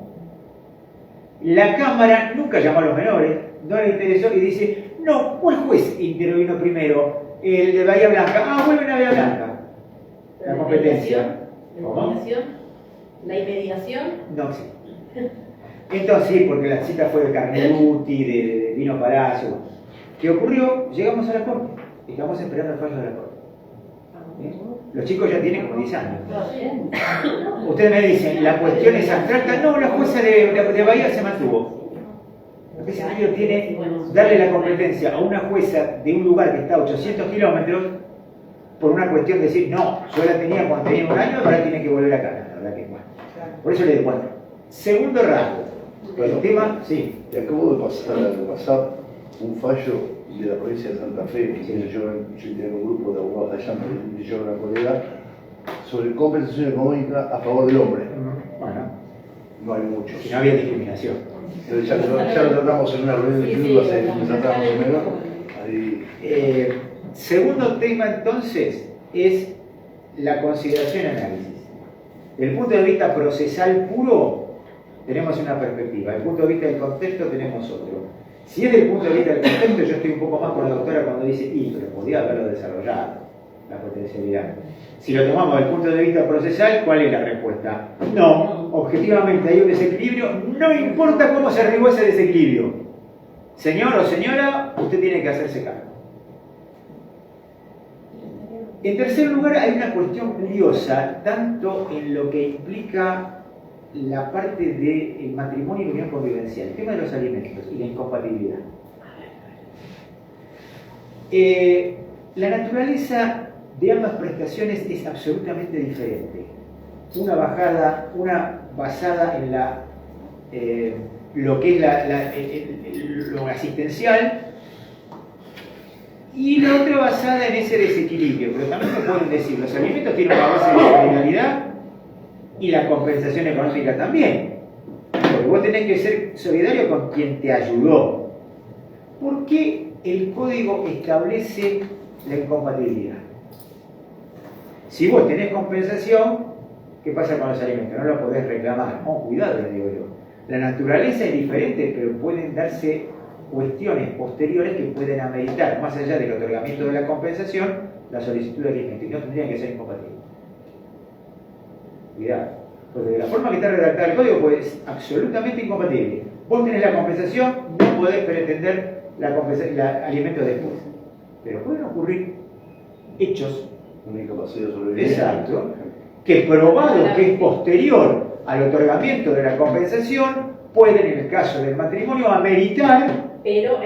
La Cámara nunca llamó a los menores, no le interesó y dice, no, ¿cuál juez intervino primero? El de Bahía Blanca. Vuelven a Bahía Blanca. La competencia. ¿Cómo? La inmediación. No, sí. Entonces, sí, porque la cita fue de Carneruti, de Vino Palacio. ¿Qué ocurrió? Llegamos a la Corte. Estamos esperando el fallo de la Corte. Los chicos ya tienen como 10 años. Ustedes me dicen, la cuestión es abstracta. No, la jueza de Bahía se mantuvo. ¿Qué sentido tiene darle la competencia a una jueza de un lugar que está a 800 kilómetros por una cuestión de decir, no, yo la tenía cuando tenía 1 año, ahora tiene que volver acá? La verdad que bueno. Por eso le digo, bueno. Segundo rasgo. El tema, sí. Te acabo de pasar un fallo de la provincia de Santa Fe, que yo tenía un grupo de abogados allá, y yo una colega, sobre compensación económica a favor del hombre. Bueno, no hay muchos. Si no había discriminación. Pero ya lo tratamos en una reunión de club, lo tratamos en menos. Ahí. Segundo tema entonces es la consideración y análisis. Desde el punto de vista procesal puro, tenemos una perspectiva. Desde el punto de vista del contexto, tenemos otro. Si es desde el punto de vista del contexto, yo estoy un poco más con la doctora cuando dice, pero podía haberlo desarrollado, la potencialidad. Si lo tomamos desde el punto de vista procesal, ¿cuál es la respuesta? No, objetivamente hay un desequilibrio, no importa cómo se arribó ese desequilibrio. Señor o señora, usted tiene que hacerse cargo. En tercer lugar, hay una cuestión curiosa, tanto en lo que implica la parte del matrimonio y la unión convivencial, el tema de los alimentos y la incompatibilidad. La naturaleza de ambas prestaciones es absolutamente diferente. Una basada en lo que es lo asistencial, y la otra basada en ese desequilibrio. Pero también se pueden decir, los alimentos tienen una base de solidaridad y la compensación económica también. Porque vos tenés que ser solidario con quien te ayudó. ¿Por qué el código establece la incompatibilidad? Si vos tenés compensación, ¿qué pasa con los alimentos? No lo podés reclamar. Cuidado, le digo yo. La naturaleza es diferente, pero pueden darse cuestiones posteriores que pueden ameritar, más allá del otorgamiento de la compensación, la solicitud de alimento, y no tendrían que ser incompatibles. Cuidado, porque de la forma que está redactado el código, pues es absolutamente incompatible. Vos tenés la compensación, no podés pretender la alimento después. Pero pueden ocurrir hechos, una incapacidad de sobrevivencia. exacto, que probado que es posterior al otorgamiento de la compensación, pueden, en el caso del matrimonio, ameritar. Pero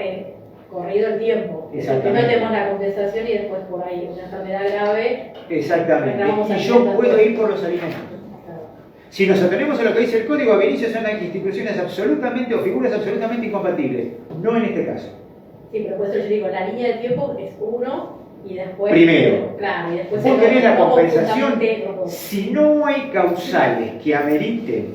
corrido el tiempo. Exactamente. Que no tenemos la compensación y después por ahí una enfermedad grave. Exactamente. Y yo puedo ir por los alimentos. Si nos atenemos a lo que dice el código, ab initio son instituciones absolutamente o figuras absolutamente incompatibles. No en este caso. Sí, pero por eso yo digo, la línea del tiempo es uno y después. Primero. Claro, y después. Vos tenés la no compensación. conjuntamente, no. Si no hay causales que ameriten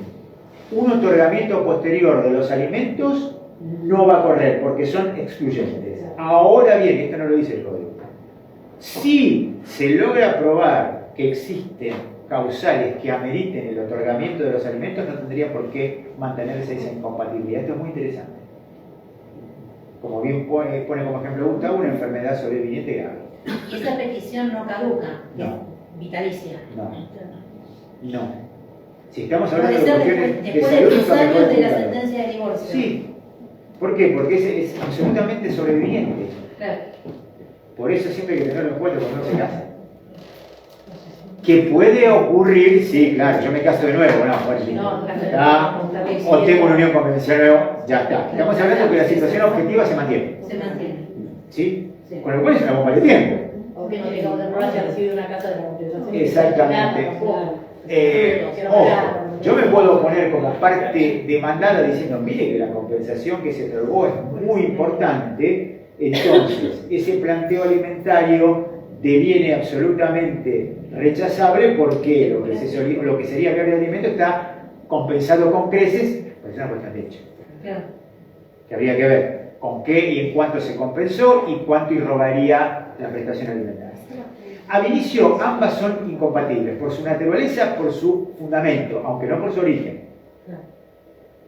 un otorgamiento posterior de los alimentos, no va a correr porque son excluyentes. Ahora bien, esto no lo dice el código. Si se logra probar que existen causales que ameriten el otorgamiento de los alimentos, no tendría por qué mantenerse esa incompatibilidad. Esto es muy interesante. Como bien pone como ejemplo Gustavo, una enfermedad sobreviviente grave. Y esa petición no caduca, No. es vitalicia. No. Si estamos Puede hablando de ser cuestiones después de de salud, 10 nunca mejor años de la nunca. sentencia de divorcio. Sí. ¿Por qué? Porque es absolutamente sobreviviente. Claro. Por eso siempre hay que tenerlo en cuenta cuando uno se casa. Que puede ocurrir, sí, claro, yo me caso de nuevo, no, bueno, o tengo una unión convencional nuevo, ya está. Estamos hablando que la situación objetiva se mantiene. Se mantiene. ¿Sí? Con lo cual es una bomba de tiempo. O que no tengamos de haya recibido una casa de la compensación. Exactamente. Ojo, yo me puedo poner como parte demandada diciendo, mire que la compensación que se otorgó es muy importante, entonces ese planteo alimentario deviene absolutamente rechazable porque lo que sería viable de alimento está compensado con creces, pues es una cuestión de hecho. Claro. Que habría que ver con qué y en cuánto se compensó y cuánto irrogaría la prestación alimentaria. Ab initio, ambas son incompatibles, por su naturaleza, por su fundamento, aunque no por su origen.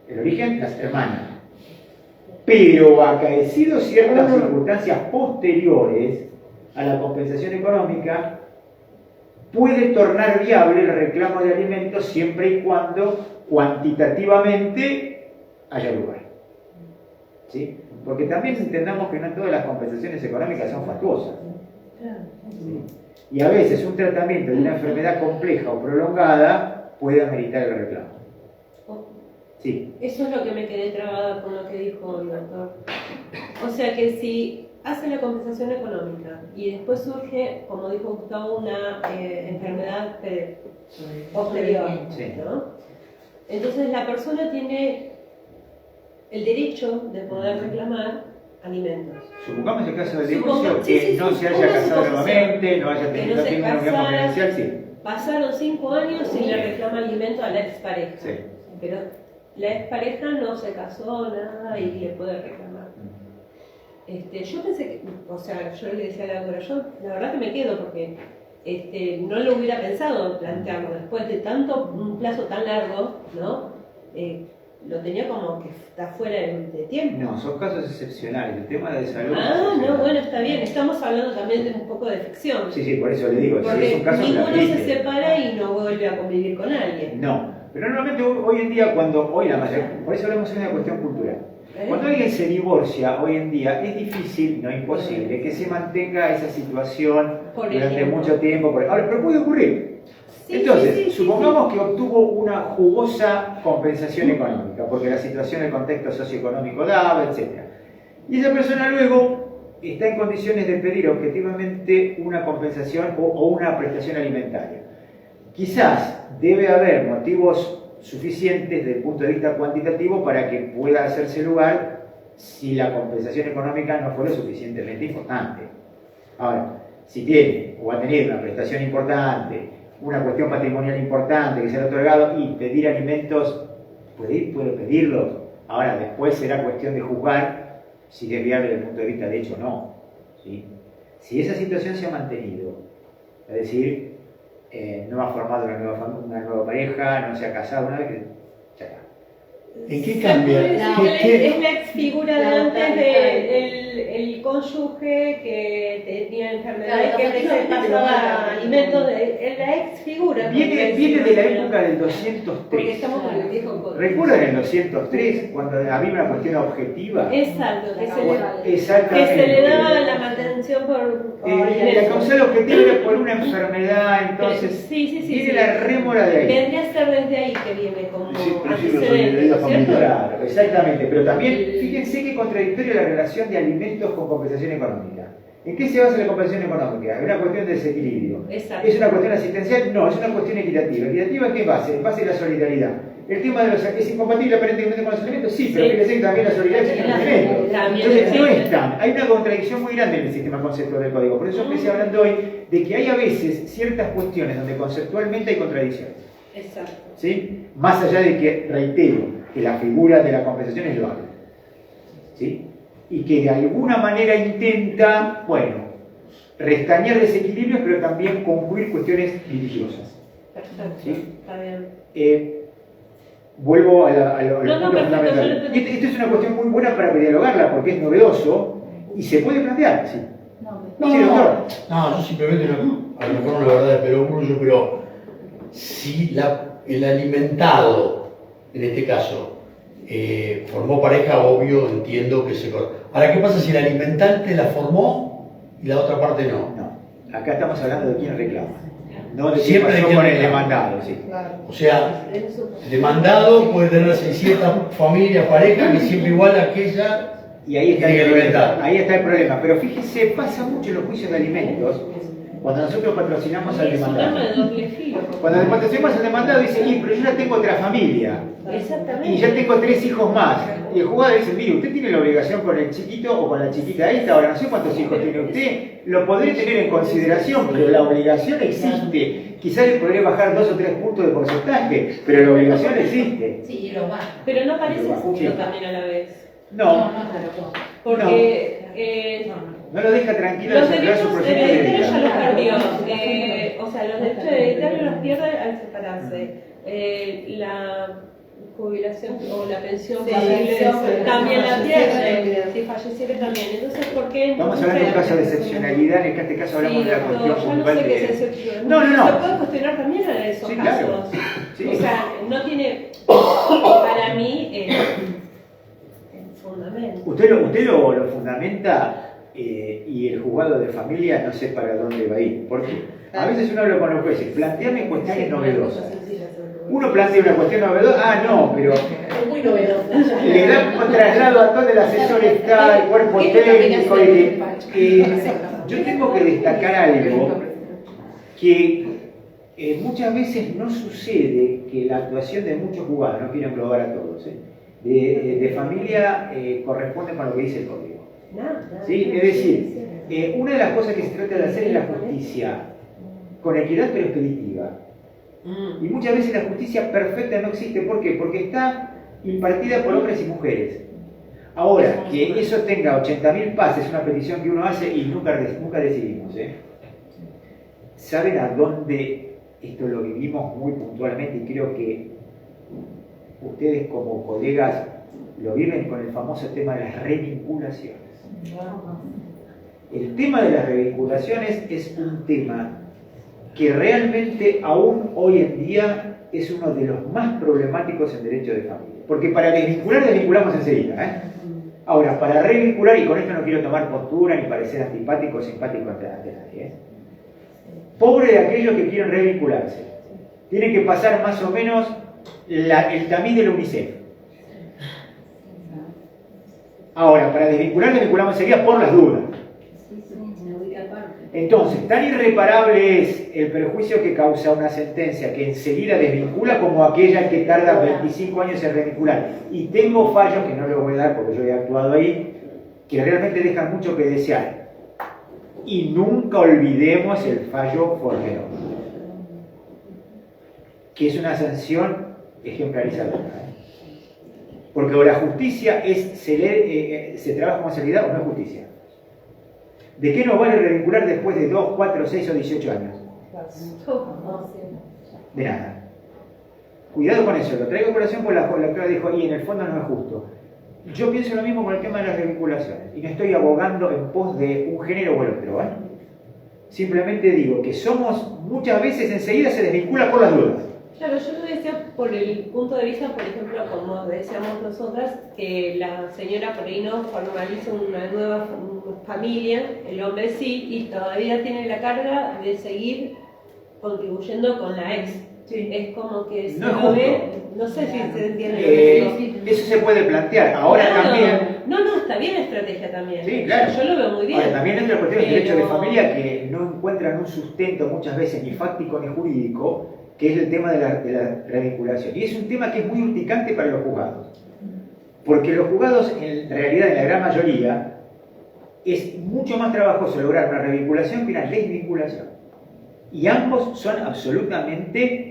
El origen las hermanas. Pero acaecido ciertas circunstancias posteriores a la compensación económica, puede tornar viable el reclamo de alimentos siempre y cuando cuantitativamente haya lugar. ¿Sí? Porque también entendamos que no todas las compensaciones económicas son fastuosas. ¿Sí? Y a veces un tratamiento de una enfermedad compleja o prolongada puede ameritar el reclamo. Sí. Eso es lo que me quedé trabada con lo que dijo el doctor. O sea que si hace la compensación económica y después surge, como dijo Gustavo, una enfermedad posterior, Sí. ¿no? Entonces la persona tiene el derecho de poder reclamar alimentos. Supongamos el caso del Supongo- divorcio, sí, que sí, no se haya una casado suposición. nuevamente, no haya Que tenido no se una unión casara. convivencial, sí. Pasaron 5 años y le reclama alimento a la expareja. Sí. Pero la expareja no se casó, nada, y le puede reclamar. Yo pensé que, o sea, yo le decía a Laura, yo la verdad que me quedo porque no lo hubiera pensado plantearlo después de un plazo tan largo, ¿no? Lo tenía como que está fuera de tiempo. No, son casos excepcionales. El tema de salud. Ah, es no, excepcional. bueno, está bien. Estamos hablando también de un poco de ficción. Sí, por eso le digo, si es Porque un caso ninguno se claramente. separa y no vuelve a convivir con alguien. No, pero normalmente hoy en día, por eso hablamos de una cuestión cultural. Cuando alguien se divorcia hoy en día, es difícil, no imposible, que se mantenga esa situación Por durante ejemplo. mucho tiempo. Ahora, pero puede ocurrir. Sí, Entonces, sí, sí, supongamos que obtuvo una jugosa compensación económica, porque la situación, el contexto socioeconómico daba, etc. Y esa persona luego está en condiciones de pedir objetivamente una compensación o una prestación alimentaria. Quizás debe haber motivos suficientes desde el punto de vista cuantitativo para que pueda hacerse lugar si la compensación económica no fuera suficientemente importante. Ahora, si tiene o va a tener una prestación importante, una cuestión patrimonial importante que se ha otorgado y pedir alimentos, puede pedirlos. Ahora, después será cuestión de juzgar si es viable desde el punto de vista de hecho o no. ¿Sí? Si esa situación se ha mantenido, es decir, no ha formado una nueva pareja, no se ha casado, una vez que ya está. ¿En qué cambia? Es la ex figura de antes del el cónyuge que tenía enfermedades, Claro, que no, se no, pasaba no, alimentos, es la ex figura. Viene de la época del 203. Porque estamos con el viejo código. ¿Recuerdan el 203 cuando había una cuestión objetiva? Exacto, que se Exactamente. le daba la mantención por La alimentos. causal objetiva era por una enfermedad, entonces Sí, viene la rémora de ahí. Vendría a ser desde ahí que viene como Principio de antecedente, solidaridad ¿no es cierto? Claro, exactamente, pero también fíjense qué contradictoria la relación de alimentos con compensación económica. ¿En qué se basa la compensación económica? ¿Es una cuestión de desequilibrio? Exacto. ¿Es una cuestión asistencial? No, es una cuestión equitativa. ¿Equitativa en qué base? En base a la solidaridad. ¿El tema de los es incompatible aparentemente con los alimentos? Sí, pero fíjense que también la solidaridad existe en los alimentos. También Entonces no existe. están. Hay una contradicción muy grande en el sistema conceptual del código. Por eso empecé hablando hoy de que hay a veces ciertas cuestiones donde conceptualmente hay contradicciones. Exacto. ¿Sí? Más allá de que, reitero, que la figura de la compensación es loable. ¿Sí? Y que de alguna manera intenta, bueno, restañar desequilibrios, pero también concluir cuestiones litigiosas. Perfecto. ¿Sí? Está bien. Vuelvo a los No, puntos perfecto, fundamentales. yo lo entendí. Esto es una cuestión muy buena para dialogarla, porque es novedoso y se puede plantear. ¿Sí? No, Sí, doctor. no, yo simplemente, a lo mejor una verdad de perogrullo, pero si el alimentado, en este caso, formó pareja, obvio, entiendo que se... Ahora, ¿qué pasa si el alimentante la formó y la otra parte no? No, acá estamos hablando de quién reclama. No de qué Siempre pasó de quién con el reclama. demandado, sí. O sea, el demandado puede tener 600 familias, parejas, que siempre igual a aquella... Y ahí está, Tiene el que problema, alimentar. ahí está el problema. Pero fíjense, pasa mucho en los juicios de alimentos cuando nosotros patrocinamos al Es un arma demandado. de doble filo. Cuando patrocinamos al demandado dice, pero yo ya tengo otra familia Exactamente. y ya tengo 3 hijos más. Y el juzgado dice, mire, usted tiene la obligación con el chiquito o con la chiquita esta, ahora no sé cuántos hijos tiene usted, lo podré tener en consideración, pero la obligación existe. Quizás le podré bajar 2 o 3 puntos de porcentaje, pero la obligación existe. Sí, lo va. Pero no parece Sí. justo también a la vez. No, Porque no lo deja tranquilo de los cerrar su derechos proyecto de hereditarios ya los vida. perdió. O sea, los derechos hereditarios los pierde al separarse. La jubilación o la pensión Sí, posible sí, también la falleciera, pierde. Si falleciera también. Entonces, ¿por qué? Estamos hablando de un caso de excepcionalidad, en este caso hablamos de la cuestión yo no puntual sé qué es de... excepción. No. Se puede cuestionar también a esos Sí, claro. casos. Sí. O sea, no tiene, para mí, fundamento. Usted lo fundamenta y el juzgado de familia no sé para dónde va a ir. ¿Por qué? A veces uno habla con los jueces, planteame cuestiones novedosas. Uno plantea una cuestión novedosa, no, pero Es muy novedoso. le da un traslado a todo el asesor está, el cuerpo técnico. Yo tengo que destacar algo que muchas veces no sucede, que la actuación de muchos juzgados, no quiero englobar a todos, de familia corresponde con lo que dice el código. ¿Sí? Es decir, una de las cosas que se trata de hacer es la justicia con equidad pero expeditiva. Y muchas veces la justicia perfecta no existe. ¿Por qué? Porque está impartida por hombres y mujeres. Ahora, que eso tenga 80.000 pases, una petición que uno hace y nunca decidimos. ¿Saben a dónde esto lo vivimos muy puntualmente? Y creo que ustedes como colegas lo viven con el famoso tema de las revinculaciones. El tema de las revinculaciones es un tema que realmente aún hoy en día es uno de los más problemáticos en derecho de familia. Porque para desvincular, desvinculamos enseguida. Ahora, para revincular, y con esto no quiero tomar postura ni parecer antipático o simpático ante nadie. Pobre de aquellos que quieren revincularse. Tienen que pasar más o menos el tamiz del UNICEF. Ahora, para desvincular, desvinculamos enseguida por las dudas. Entonces, tan irreparable es el perjuicio que causa una sentencia que enseguida desvincula como aquella que tarda 25 años en revincular. Y tengo fallos, que no los voy a dar porque yo he actuado ahí, que realmente dejan mucho que desear. Y nunca olvidemos el fallo Fornero, que es una sanción ejemplarizadora. Porque o la justicia se trabaja con seriedad o no es justicia. ¿De qué nos vale revincular después de 2, 4, 6 o 18 años? De nada. Cuidado con eso, lo traigo a colación porque la doctora dijo, y en el fondo no es justo. Yo pienso lo mismo con el tema de las revinculaciones y no estoy abogando en pos de un género o el otro, ¿eh? Simplemente digo que somos, muchas veces enseguida se desvincula por las dudas. Claro, yo lo decía por el punto de vista, por ejemplo, como decíamos nosotras, que la señora por ahí no formaliza una nueva familia, el hombre sí, y todavía tiene la carga de seguir contribuyendo con la ex. Sí. Es como que se No lo es ve, justo. no sé si se entiende lo que digo. Eso se puede plantear. Ahora Claro, también... No, está bien la estrategia también. Sí, claro. Yo lo veo muy bien. Ahora, también entra la cuestión del derecho de Pero- familia que no encuentran un sustento muchas veces ni fáctico ni jurídico, que es el tema de la revinculación. Y es un tema que es muy urticante para los juzgados. Porque los juzgados, en realidad, en la gran mayoría, es mucho más trabajoso lograr una revinculación que una desvinculación. Y ambos son absolutamente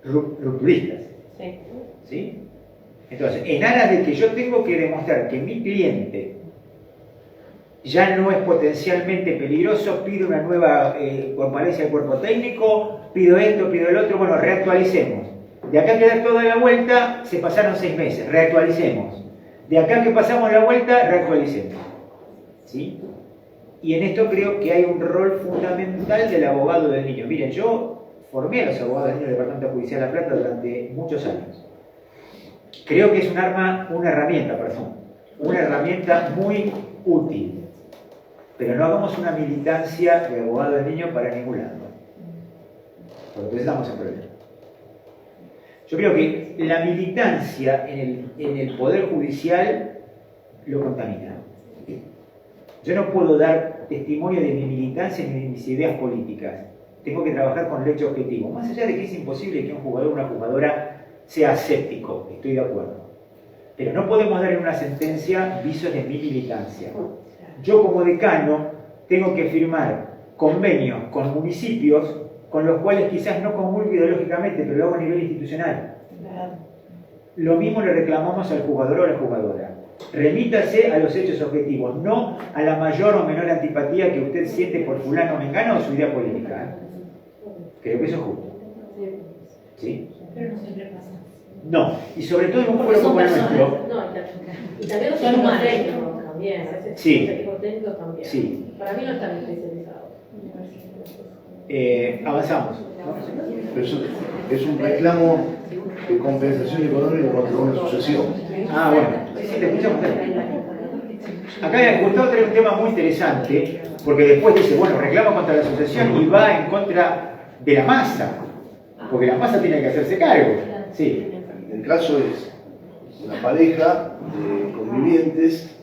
rupturistas. Sí. ¿Sí? Entonces, en aras de que yo tengo que demostrar que mi cliente ya no es potencialmente peligroso, pido una nueva comparecencia del cuerpo técnico, pido esto, pido el otro, bueno, reactualicemos. De acá que dar toda la vuelta, se pasaron 6 meses, reactualicemos. De acá que pasamos la vuelta, reactualicemos. ¿Sí? Y en esto creo que hay un rol fundamental del abogado del niño. Miren, yo formé a los abogados del niño del Departamento Judicial de La Plata durante muchos años. Creo que es una herramienta muy útil. Pero no hagamos una militancia de abogado del niño para ningún lado. Porque entonces estamos en problema. Yo creo que la militancia en el Poder Judicial lo contamina. Yo no puedo dar testimonio de mi militancia ni de mis ideas políticas. Tengo que trabajar con el hecho objetivo. Más allá de que es imposible que un jugador o una jugadora sea escéptico, estoy de acuerdo. Pero no podemos dar en una sentencia visos de mi militancia. Yo como decano tengo que firmar convenios con municipios con los cuales quizás no comulgo ideológicamente, pero lo hago a nivel institucional. Lo mismo le reclamamos al jugador o a la jugadora. Remítase a los hechos objetivos, no a la mayor o menor antipatía que usted siente por fulano o mengano o su idea política. Creo que eso es justo. ¿Sí? Pero no siempre pasa. No, y sobre todo en un Porque pueblo son como el personas. nuestro. No, y también los Son equipos humanos. técnicos también. A veces Sí. los equipos técnicos también. Sí. Para mí no están especializados. Avanzamos. Pero eso es un reclamo de compensación económica contra una sucesión. Ah, bueno. Sí, te escuchamos. Acá Gustavo trae un tema muy interesante, porque después dice, bueno, reclama contra la asociación y va en contra de la masa, porque la masa tiene que hacerse cargo. Sí. El caso es una pareja de convivientes,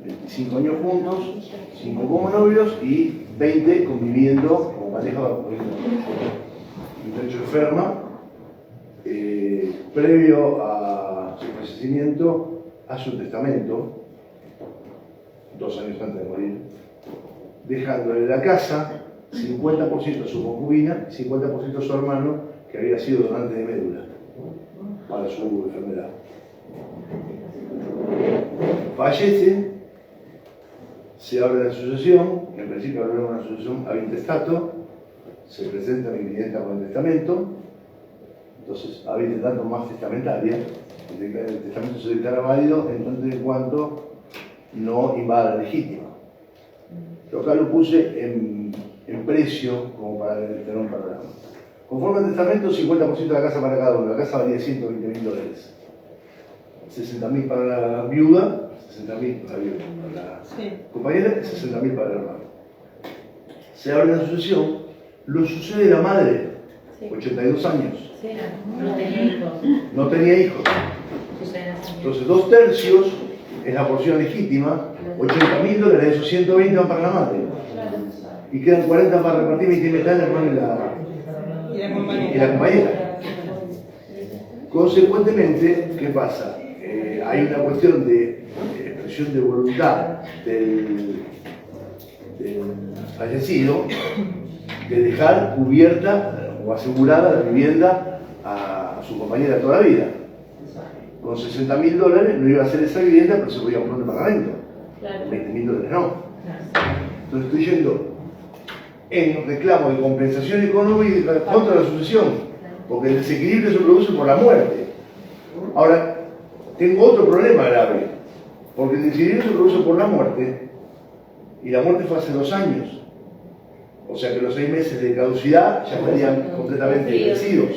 25 años juntos, 5 como novios y 20 conviviendo como pareja de hecho enferma, previo a su fallecimiento, hace un testamento, 2 años antes de morir, dejándole la casa, 50% a su concubina y 50% a su hermano, que había sido donante de médula para su enfermedad. Fallece, se abre la asociación, en principio abre una asociación a intestato, se presenta mi clienta con el testamento, entonces a intestato más testamentaria, el testamento se declara válido en tanto y en cuanto no invada la legítima. Yo acá lo puse en precio como para tener un panorama. Conforme al testamento, 50% de la casa para cada uno. La casa valía $120.000. 60.000 para la viuda, 60.000 para la compañera y 60.000 para el hermano. Se abre la asociación, lo sucede la madre, 82 años. No tenía hijos. No tenía hijos. Entonces, 2/3 es la porción legítima, $80.000, de esos 120 van para la madre. Y quedan 40 para repartir, y tiene el hermano y la compañera. Consecuentemente, ¿qué pasa? Hay una cuestión de expresión de voluntad del fallecido de dejar cubierta o asegurada la vivienda a su compañera toda la vida. Con $60.000 no iba a ser esa vivienda, pero se podía comprar un departamento. $20.000 no. Entonces estoy yendo en reclamo de compensación económica contra la sucesión, porque el desequilibrio se produce por la muerte. Ahora, tengo otro problema grave. Porque el desinhibido se produce por la muerte, y la muerte fue hace 2 años. O sea que los 6 meses de caducidad ya estarían completamente vencidos.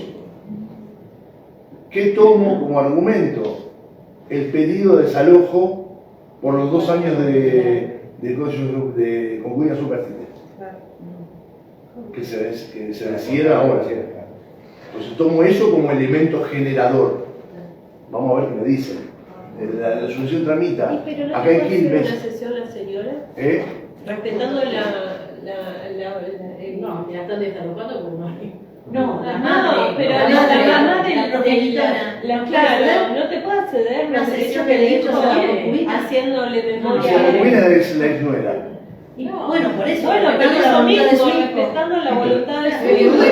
¿Qué tomo como argumento? El pedido de desalojo por los 2 años de concubina superstite. Que se decidiera ahora. Entonces tomo eso como elemento generador. Vamos a ver qué me dicen. La resolución tramita. Pero no Acá en puede hacer Quilmes. una sesión la señora, ¿Eh? respetando no, ya están desalojando como no hay. No, la No, madre. pero la la progenitora. claro, no te puedo acceder Una a sesión de derechos a la concubina. haciéndole No, si memoria. la concubina es la exnuera. Y bueno, por eso. Bueno, pero respetando es la lo voluntad de mismo, su hijo. respetando la voluntad de su Pero hijo. bueno,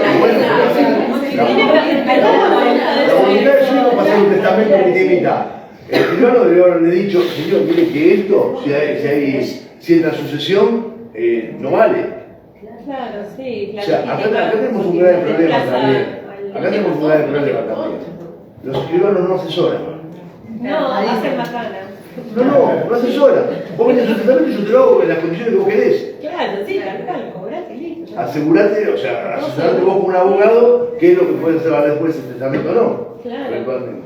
Tiene que respetar la voluntad de La su voluntad de su hijo hijo. va a ser un testamento mitad y mitad. El escribano debió haberle dicho, señor, mire que esto, si es la sucesión, no vale. Claro, sí. O sea, acá tenemos un grave problema también. Acá tenemos un grave problema también. Los escribanos no asesoran. No, hacen bacana. No asesoran. Vos venís a su testamento y yo te lo hago en las condiciones que vos querés. Claro, sí, tal cual, cobrate y listo. Asegurate, o sea, asesorate vos con un abogado qué es lo que puede hacer valer después el testamento o no. Claro. Eventualmente.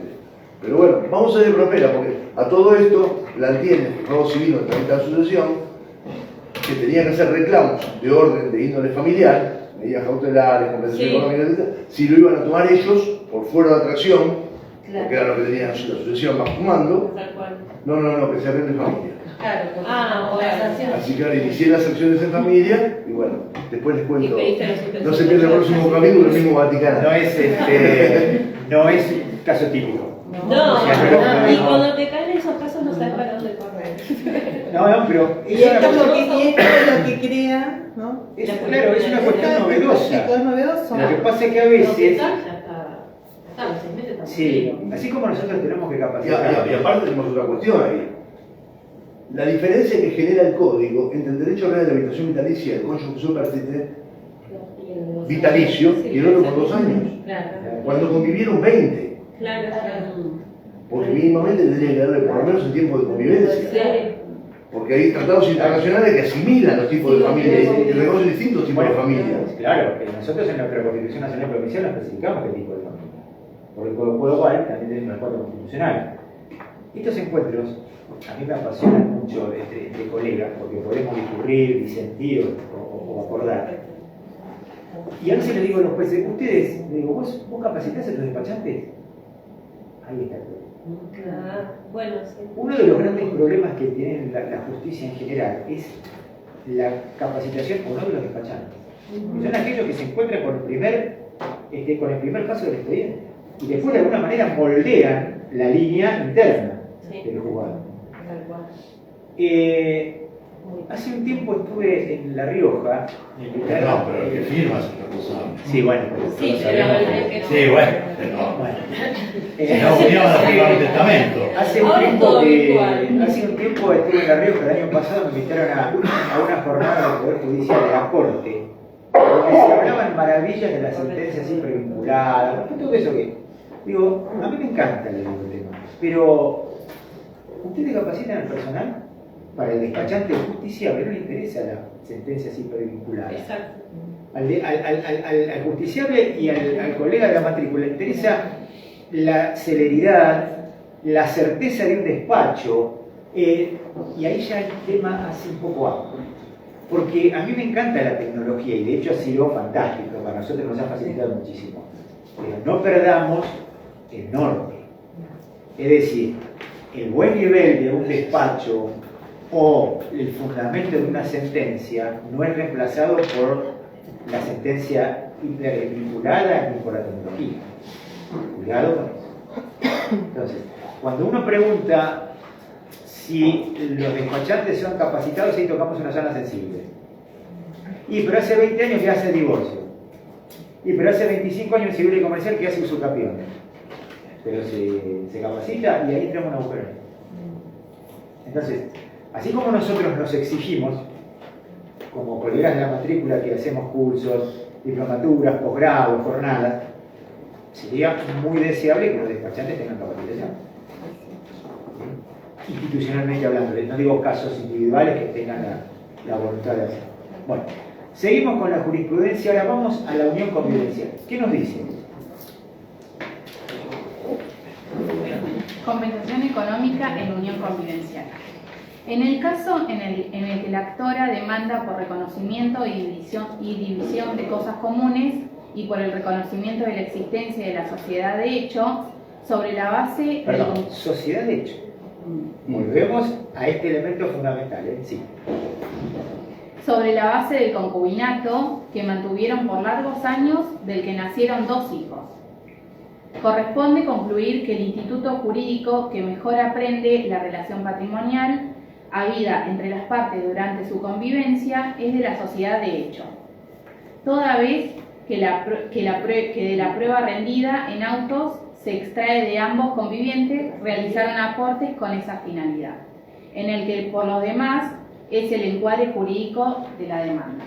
Pero bueno, vamos a ir propera, porque a todo esto la entiende el Código Civil de tramita de sucesión, que tenía que hacer reclamos de orden de índole familiar, medidas cautelares, compensación económica, etc., si lo iban a tomar ellos por fuera de atracción, porque era lo que tenían la sucesión bajo mando. Tal cual. No, que se arregle familia. Claro, por Ah, conversación. Así que ahora inicié las acciones en familia y bueno, después les cuento. Y pediste la suspensión. No se pierde el próximo capítulo, el mismo Vaticano. No es un caso típico. No, y cuando te caen esos casos no sabes para dónde correr. No, pero Y esto es lo que crea, ¿no? claro, es una cuestión novedosa. Es novedoso. Lo que pasa es que a Ya veces, está, los 6 meses están sí, así como nosotros tenemos que Y capacitar. aparte tenemos otra cuestión ahí. La diferencia que genera el código entre el derecho real de la habitación vitalicia del cónyuge superstite vitalicio y el otro por 2 años. Claro. Cuando convivieron 20. Claro. Porque mínimamente tendría que darle por lo menos el tiempo de convivencia. Sí. Porque hay tratados internacionales que asimilan los tipos de familia y reconocen distintos tipos de familias. Claro, nosotros en nuestra Constitución Nacional y Provincial nos especificamos qué tipo de familia. Porque el Código Global también tiene un acuerdo constitucional. Estos encuentros a mí me apasionan mucho entre colegas, porque podemos discurrir, disentir o acordar. Y a veces le digo a los jueces, ustedes, le digo, ¿vos capacitás a los despachantes? Ahí está el problema. Bueno, sí. Uno de los grandes problemas que tiene la justicia en general es la capacitación o no de los despachantes. Que son aquellos que se encuentran con el primer paso del expediente y después de alguna manera moldean la línea interna del juzgado. Hace un tiempo estuve en La Rioja. No, pero el que firma es el responsable. Sí, bueno. Sí, Todos pero sabemos el que- que no. Sí, bueno, pero si no venían a firmar un testamento. Hace un Ahora es tiempo todo que virtual. hace un tiempo estuve en La Rioja, el año pasado me invitaron a una jornada del Poder Judicial de la Corte, donde se hablaban maravillas de las sentencias hipervinculadas, todo eso que. Digo, a mí me encanta el tema, pero ¿ustedes capacitan al personal? Para el despachante justiciable no le interesa las sentencias hipervinculadas. Exacto. Al justiciable y al colega de la matrícula le interesa la celeridad, la certeza de un despacho, y ahí ya el tema hace un poco amplio. Porque a mí me encanta la tecnología y de hecho ha sido fantástico, para nosotros nos ha facilitado muchísimo. Pero no perdamos el norte. Es decir, el buen nivel de un despacho o el fundamento de una sentencia no es reemplazado por la sentencia hipervinculada ni por la tecnología. Cuidado con eso. Entonces, cuando uno pregunta si los despachantes son capacitados, ahí tocamos una zona sensible. Y pero hace 20 años que hace el divorcio. Y pero hace 25 años en civil y comercial que hace usucapión. Pero se capacita y ahí entramos en un agujero. Entonces, así como nosotros nos exigimos, como colegas de la matrícula que hacemos cursos, diplomaturas, posgrados, jornadas, sería muy deseable que los despachantes tengan capacitación. institucionalmente hablando, no digo casos individuales que tengan la voluntad de hacer. Bueno, seguimos con la jurisprudencia, ahora vamos a la unión convivencial. ¿Qué nos dice? Compensación económica en unión convivencial. En el caso en el que la actora demanda por reconocimiento y división de cosas comunes y por el reconocimiento de la existencia de la sociedad de hecho, sobre la base Perdón, sociedad de hecho. Volvemos a este elemento fundamental, sí. Sobre la base del concubinato que mantuvieron por largos años, del que nacieron 2 hijos. Corresponde concluir que el instituto jurídico que mejor aprende la relación patrimonial habida entre las partes durante su convivencia es de la sociedad de hecho, toda vez que de la prueba rendida en autos se extrae de ambos convivientes realizaron aportes con esa finalidad, en el que por lo demás es el encuadre jurídico de la demanda.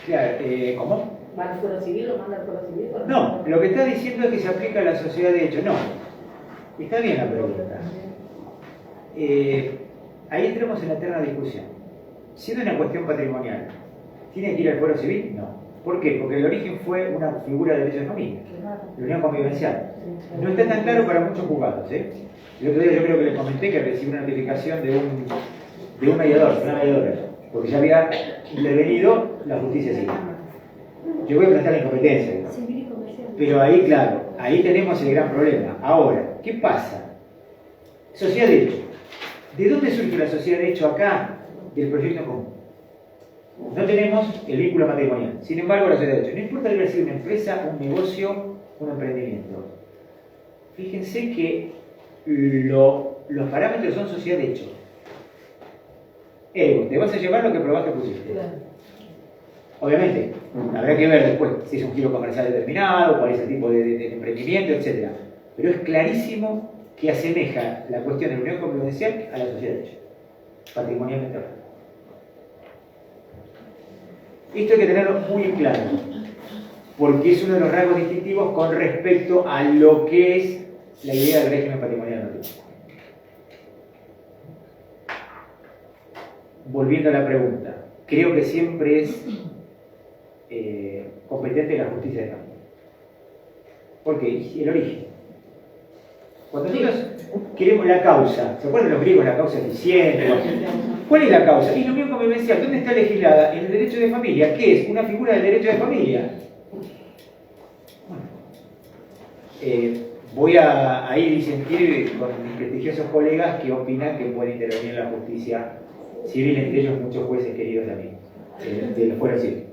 Claro, ¿cómo? ¿Van al fuero civil o manda al fuero civil? No, lo que está diciendo es que se aplica a la sociedad de hecho. No, está bien la pregunta. Ahí entramos en la eterna discusión. Siendo una cuestión patrimonial, ¿tiene que ir al fuero civil? No. ¿Por qué? Porque el origen fue una figura de derecho de familia, la unión convivencial. No está tan claro para muchos juzgados. El otro día yo creo que les comenté que recibí una notificación de un mediador, de una mediadora, porque ya había intervenido la justicia civil. Yo voy a plantear la incompetencia, ¿no? Pero ahí, claro, ahí tenemos el gran problema. Ahora, ¿qué pasa? Sociedad de hecho. ¿De dónde surge la sociedad de hecho acá? Del proyecto común. No tenemos el vínculo matrimonial. Sin embargo, la sociedad de hecho. No importa que haya sido una empresa, un negocio, un emprendimiento. Fíjense que los parámetros son sociedad de hecho. Te vas a llevar lo que probaste que pusiste. Obviamente, habrá que ver después si es un giro comercial determinado, cuál es el tipo de emprendimiento, etc. Pero es clarísimo que asemeja la cuestión de la unión convivencial a la sociedad de hecho, patrimonialmente hablando. Esto hay que tenerlo muy en claro, porque es uno de los rasgos distintivos con respecto a lo que es la idea del régimen patrimonial notarial. Volviendo a la pregunta, creo que siempre es competente la justicia de familia. ¿Por qué? El origen. Cuando nosotros queremos la causa, ¿se acuerdan los griegos la causa eficiente? ¿Cuál es la causa? Y la unión convivencial, ¿dónde está legislada? En el derecho de familia. ¿Qué es? Una figura del derecho de familia. Bueno, voy a ir disentir con mis prestigiosos colegas que opinan que puede intervenir la justicia civil, entre ellos muchos jueces queridos también, de los fueros civiles.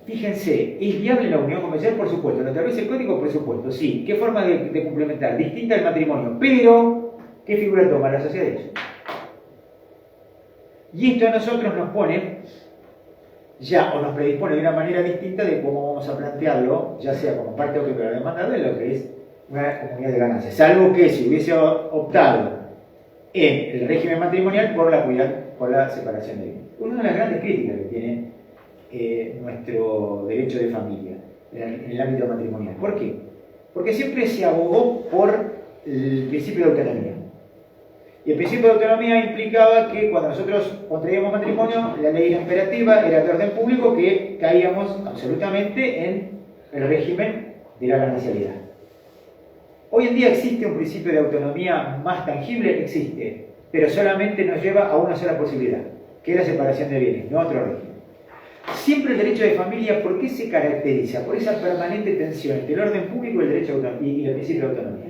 Fíjense, ¿es viable la unión convencional? Por supuesto. ¿Lo establece el código? Por supuesto, sí. ¿Qué forma de complementar? Distinta al matrimonio, pero ¿qué figura toma? La sociedad de hecho. Y esto a nosotros nos pone ya, o nos predispone de una manera distinta de cómo vamos a plantearlo, ya sea como parte o que la demanda de lo que es una comunidad de ganancias. Salvo que si hubiese optado en el régimen matrimonial por la separación de bienes. Una de las grandes críticas que tiene nuestro derecho de familia en el ámbito matrimonial. ¿Por qué? Porque siempre se abogó por el principio de autonomía. Y el principio de autonomía implicaba que cuando nosotros contraíamos matrimonio, la ley era imperativa, era de orden público, que caíamos absolutamente en el régimen de la ganancialidad. Hoy en día existe un principio de autonomía más tangible, existe, pero solamente nos lleva a una sola posibilidad, que es la separación de bienes, no otro régimen. Siempre el derecho de familia, ¿por qué se caracteriza? Por esa permanente tensión entre el orden público y el derecho y el principio de autonomía.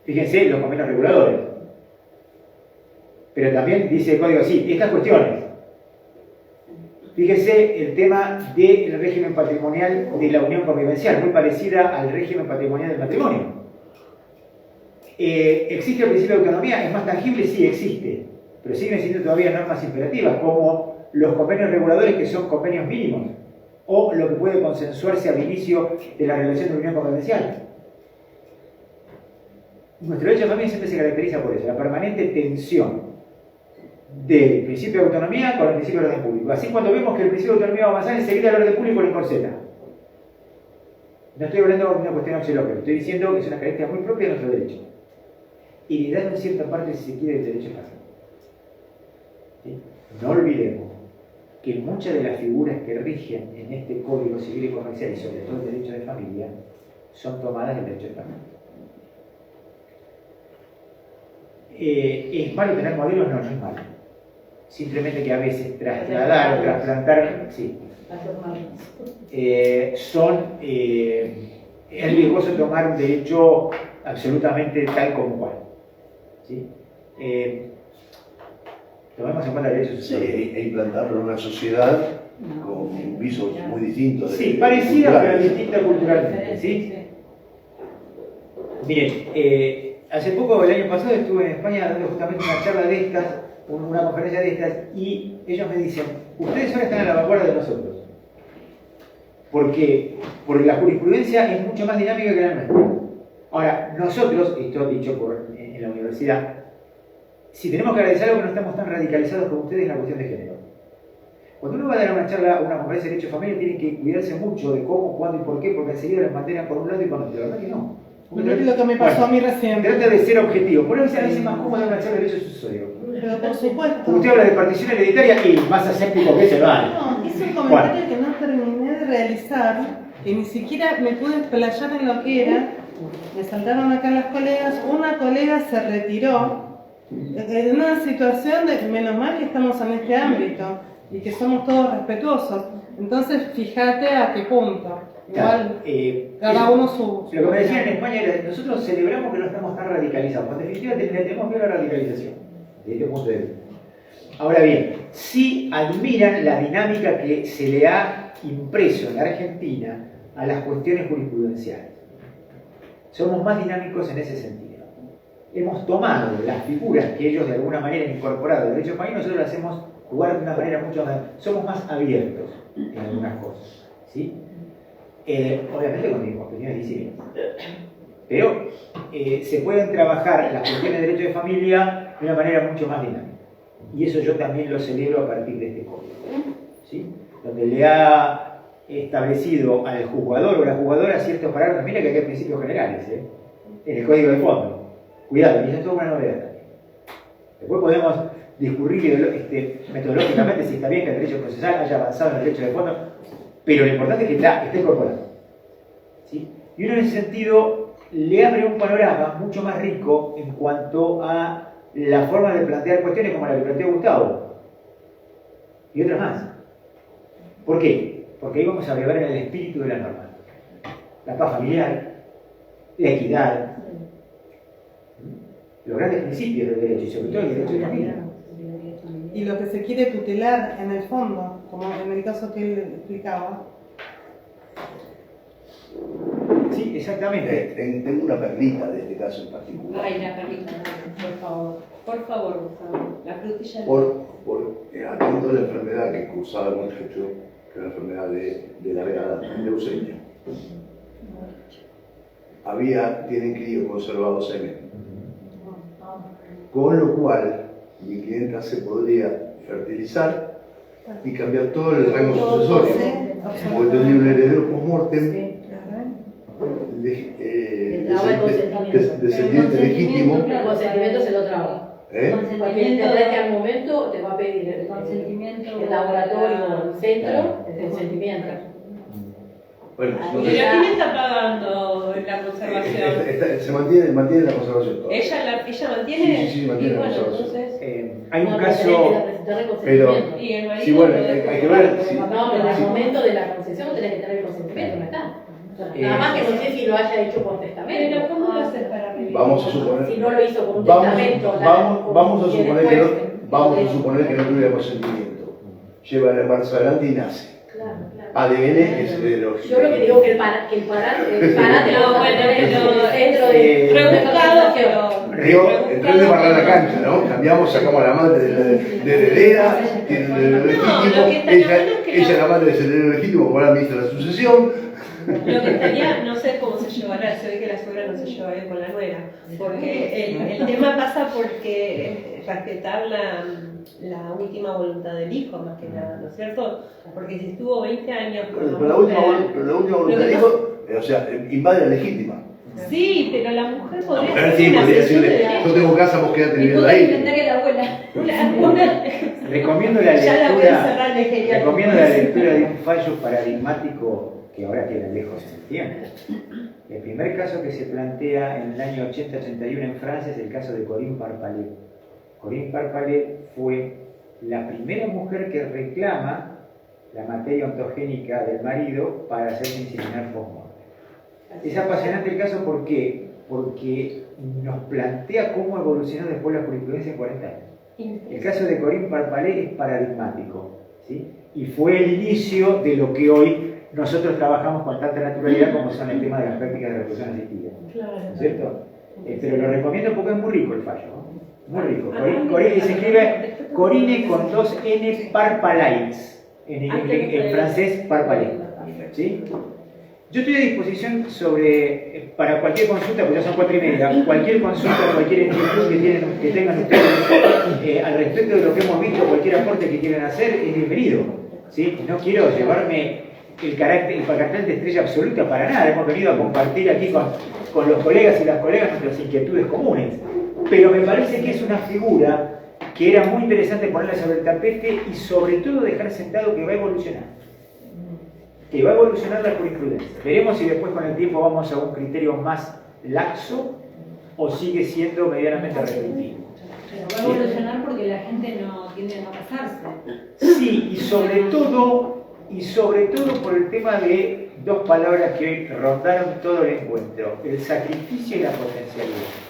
Fíjense los convenios reguladores. Pero también dice el código, sí, estas cuestiones. Fíjense el tema del régimen patrimonial de la unión convivencial, muy parecida al régimen patrimonial del matrimonio. ¿Existe el principio de autonomía? ¿Es más tangible? Sí, existe. Pero siguen siendo todavía normas imperativas, como los convenios reguladores, que son convenios mínimos, o lo que puede consensuarse al inicio de la relación de unión convivencial. Nuestro derecho de familia siempre se caracteriza por eso, la permanente tensión del principio de autonomía con el principio de orden público. Así, cuando vemos que el principio de autonomía va a avanzar, enseguida el orden público lo encorseta. No estoy hablando de una cuestión axiológica, estoy diciendo que es una característica muy propia de nuestro derecho. Heredado en cierta parte, si se quiere, del derecho español. ¿Sí? No olvidemos que muchas de las figuras que rigen en este Código Civil y Comercial, y sobre todo el derecho de familia, son tomadas del derecho español. ¿Es malo tener modelos? No, no es malo. Simplemente que a veces trasladar o trasplantar, sí. Es riesgoso tomar un derecho absolutamente tal como cual. ¿Sí? Tomemos en cuenta el derecho social. Sí, e implantarlo en una sociedad con visos muy distintos. Sí, parecida pero distinta culturalmente. ¿Sí? Miren, hace poco, el año pasado, estuve en España dando justamente una charla de estas, una conferencia de estas, y ellos me dicen, ustedes ahora están a la vanguardia de nosotros. Porque la jurisprudencia es mucho más dinámica que la nuestra. Ahora, nosotros, esto dicho en la universidad, si tenemos que agradecer algo que no estamos tan radicalizados como ustedes en la cuestión de género. Cuando uno va a dar una charla, una conferencia de derecho de familia, tiene que cuidarse mucho de cómo, cuándo y por qué, porque enseguida las mantienen por un lado y por otro. La verdad que no. Es lo que me pasó a mí recién. Trata de ser objetivo. Por eso a veces más cómodo dar una charla de derecho sucesorio. Pero por supuesto. Porque usted habla de partición hereditaria y más aséptico que ese no hay. No, hice un comentario que no terminé de realizar, que ni siquiera me pude explayar en lo que era. Me saltaron acá las colegas. Una colega se retiró en una situación de, menos mal que estamos en este ámbito y que somos todos respetuosos. Entonces, fíjate a qué punto. Igual, cada uno su... Lo que me decían en España era, nosotros celebramos que no estamos tan radicalizados. En definitiva, tenemos miedo a la radicalización, desde este punto de vista. Ahora bien, sí admiran la dinámica que se le ha impreso en la Argentina a las cuestiones jurisprudenciales. Somos más dinámicos en ese sentido. Hemos tomado las figuras que ellos de alguna manera han incorporado al derecho español, nosotros las hacemos jugar de una manera mucho más... Somos más abiertos en algunas cosas, ¿sí? Obviamente con opiniones distintas. Pero se pueden trabajar las cuestiones de derecho de familia de una manera mucho más dinámica. Y eso yo también lo celebro a partir de este código, ¿sí? Donde le ha establecido al jugador o la jugadora ciertos parámetros. Mira que aquí hay principios generales, en el código de fondo. Cuidado, y eso es toda una novedad también. Después podemos discurrir metodológicamente si está bien que el derecho procesal haya avanzado en el derecho de fondo, pero lo importante es que esté incorporado. ¿Sí? Y uno en ese sentido le abre un panorama mucho más rico en cuanto a la forma de plantear cuestiones como la que planteó Gustavo y otras más. ¿Por qué? Porque ahí vamos a llevar en el espíritu de la norma. La paz familiar, la equidad, los grandes principios del derecho y sobre todo el derecho de la familia. Y lo que se quiere tutelar en el fondo, como en el caso que él explicaba. Sí, exactamente. Tengo una perlita de este caso en particular. Ay, la perlita, por favor. Por favor, Gustavo. La frutilla de... Atento a la enfermedad que cursaba el muchacho, que era la enfermedad de larga leucemia. Tienen críos conservados semen. Con lo cual, mi clienta se podría fertilizar y cambiar todo el rango sucesorio. Porque tendría un heredero post-mortem, descendiente legítimo. El consentimiento se lo traba. Porque entender que al momento te va a pedir el laboratorio, el centro, el consentimiento. Bueno, ¿Pero quién está pagando la conservación? Se mantiene la conservación. ¿Ella mantiene? Sí, mantiene la conservación. Hay un caso... Pero, ¿Y el marido? sí, bueno, hay que ver... No, pero en el momento de la concesión no tenés que tener el consentimiento, no está. Nada más que no sé si lo haya hecho por testamento. Pero ¿cómo lo haces para medir? Vamos a suponer... Si no lo hizo por un testamento... Vamos a suponer que no tuviera consentimiento. Lleva el embarazo adelante y nace. ADN es heredero. Yo lo que digo que el parate No, bueno, dentro de rebuscado, pero... En vez de barrar la cancha, ¿no? Cambiamos, sacamos a la madre de heredera, tiene un heredero legítimo, ella es la madre del heredero legítimo, como ahora ministra de la sucesión. Lo que estaría, no sé cómo se llevará, se ve que la suegra no se lleva bien con la nuera, porque el tema pasa porque respetar la última voluntad del hijo, más que nada, ¿no es cierto? Porque si estuvo 20 años... Pero la última voluntad del hijo o sea, invade la legítima. Sí, pero la mujer podría La mujer hacer sí una podría sesión de decirle, derecho. yo tengo casa, vos quedate Y viviendo puedo ahí. inventar que la abuela. Recomiendo la Ya la voy a lectura, cerrar de geriátrico. recomiendo la lectura de un fallo paradigmático que ahora queda lejos en el tiempo. El primer caso que se plantea en el año 80-81 en Francia es el caso de Corinne Parpalet. Corinne Parpalet fue la primera mujer que reclama la materia ontogénica del marido para hacerse incinerar post-mortem. Es apasionante el caso, ¿por qué? Porque nos plantea cómo evolucionó después la jurisprudencia en 40 años. El caso de Corinne Parpalet es paradigmático, ¿sí? Y fue el inicio de lo que hoy nosotros trabajamos con tanta naturalidad como son el tema de las prácticas de reproducción asistida. ¿No es cierto? Pero lo recomiendo porque es muy rico el fallo, ¿no? Muy rico. Corinne se escribe Corinne con 2 N Parpalates, en francés Parpalet. ¿Sí? Yo estoy a disposición para cualquier consulta, porque ya son 4:30, cualquier consulta, cualquier inquietud que tengan ustedes al respecto de lo que hemos visto, cualquier aporte que quieran hacer, es bienvenido. ¿Sí? No quiero llevarme el cartel de estrella absoluta para nada, hemos venido a compartir aquí con los colegas y las colegas nuestras inquietudes comunes, pero me parece que es una figura que era muy interesante ponerla sobre el tapete y sobre todo dejar sentado que va a evolucionar. Que va a evolucionar la jurisprudencia. Veremos si después con el tiempo vamos a un criterio más laxo o sigue siendo medianamente restrictivo. Pero va a evolucionar porque la gente no tiende a casarse. Sí, y sobre todo por el tema de 2 palabras que rondaron todo el encuentro: el sacrificio y la potencialidad.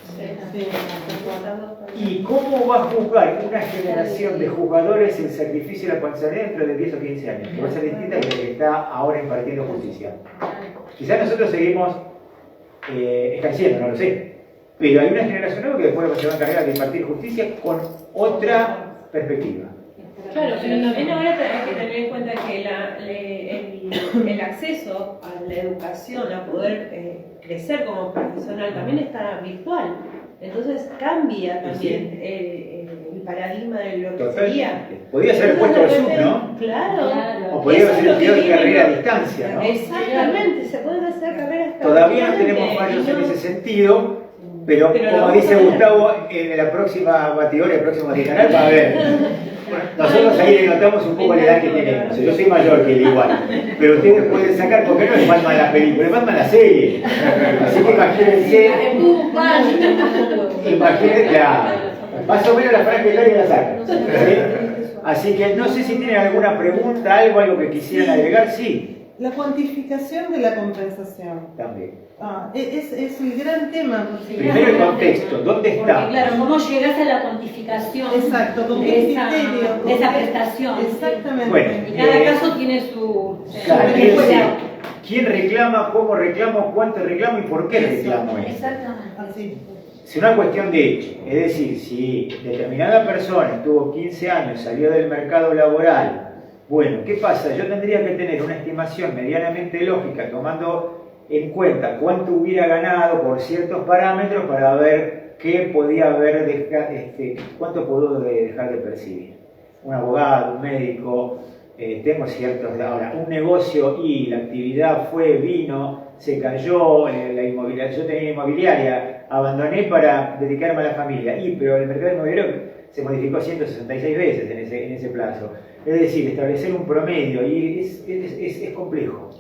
¿Y cómo va a juzgar una generación de jugadores el sacrificio y la potencialidad dentro de 10 o 15 años? Que va a ser distinta que la que está ahora impartiendo justicia. Quizás nosotros seguimos escarciendo, no lo sé, pero hay una generación nueva que después se va a encargar de impartir justicia con otra perspectiva. Claro, pero también ahora hay que tener en cuenta que el acceso a la educación, a poder crecer como profesional, también está virtual. Entonces cambia también el paradigma de lo que sería. Podría ser puesto al Zoom, ¿no? Claro. O podría ser estudiado de carrera a distancia, ¿no? Exactamente, se pueden hacer carreras. Todavía no tenemos fallos en ese sentido, pero como dice Gustavo, en la próxima batidora, el próximo canal va a haber. Nosotros ahí le notamos un poco la edad que tenemos. Yo soy mayor que él igual, pero ustedes pueden sacar, porque no es Batman la película, es Batman la serie. Así que imagínense, claro, más o menos la franja etaria la sacan. ¿Sí? Así que no sé si tienen alguna pregunta, algo que quisieran agregar, sí. La cuantificación de la compensación. También. Es el gran tema. Primero el contexto, ¿dónde está? Porque claro, ¿cómo llegas a la cuantificación? Exacto, con de esa, criterio. de esa prestación? Exactamente. Bueno, y cada caso tiene su claro, respuesta. ¿quién reclama, cómo reclamo, cuánto reclamo y por qué reclamo eso? Exactamente. Así. Es una cuestión de hecho, es decir, si determinada persona estuvo 15 años, salió del mercado laboral, bueno, ¿qué pasa? Yo tendría que tener una estimación medianamente lógica, tomando en cuenta cuánto hubiera ganado por ciertos parámetros para ver qué podía haber, cuánto puedo dejar de percibir. Un abogado, un médico, tengo ciertos, ahora, un negocio y la actividad vino, se cayó, la inmobiliaria, yo tenía inmobiliaria, abandoné para dedicarme a la familia, pero el mercado inmobiliario se modificó 166 veces en ese plazo. Es decir, establecer un promedio y es complejo,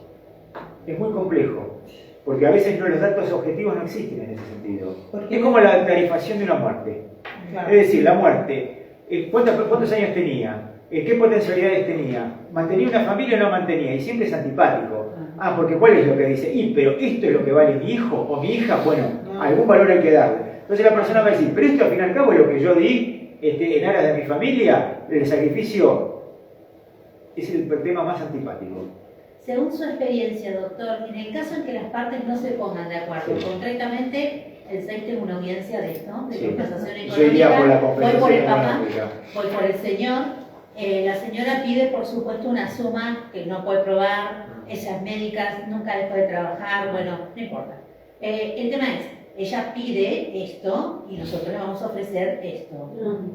es muy complejo, porque a veces los datos objetivos no existen en ese sentido. Es como la tarifación de una muerte. Claro. Es decir, la muerte, ¿cuántos años tenía? ¿Qué potencialidades tenía? ¿Mantenía una familia o no mantenía? Y siempre es antipático. Porque ¿cuál es lo que dice? Pero esto es lo que vale mi hijo o mi hija, bueno, algún valor hay que darle. Entonces la persona va a decir, pero esto al fin y al cabo es lo que yo di en aras de mi familia, el sacrificio es el tema más antipático. Según su experiencia, doctor, en el caso en que las partes no se pongan de acuerdo, concretamente el SEIC tiene una audiencia de esto, de compensación económica, yo iría por la voy compensación por el papá, económica. voy por el señor, la señora pide por supuesto una suma que no puede probar, ella es médica, nunca dejó de trabajar, bueno, no importa. El tema es, ella pide esto y nosotros le vamos a ofrecer esto.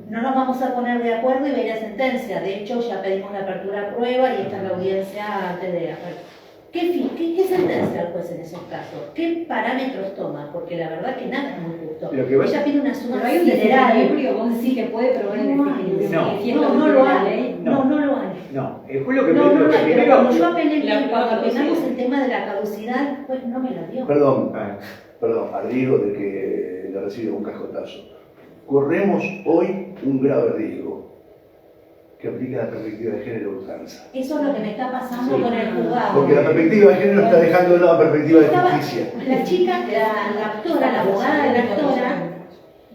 No nos vamos a poner de acuerdo y va a ir a sentencia. De hecho, ya pedimos la apertura a prueba y esta es la audiencia antes de... ¿Qué ¿Qué sentencia el juez en esos casos? ¿Qué parámetros toma? Porque la verdad que nada es muy justo. Ella pide una suma Pero hay un sideral. desequilibrio, vos decís que puede probar el desequilibrio. No lo hay. No lo hay. No, el juez lo que No, primero. pero cuando yo apelé, La cuando caducidad. apelamos el tema de la caducidad, pues no me la dio. Perdón, a riesgo de que le reciba un cascotazo. Corremos hoy un grave riesgo que aplica la perspectiva de género ultranza. Eso es lo que me está pasando Sí. con el juzgado. Porque la perspectiva de género está dejando de lado la perspectiva de justicia. La chica, la actora, la abogada de la actora,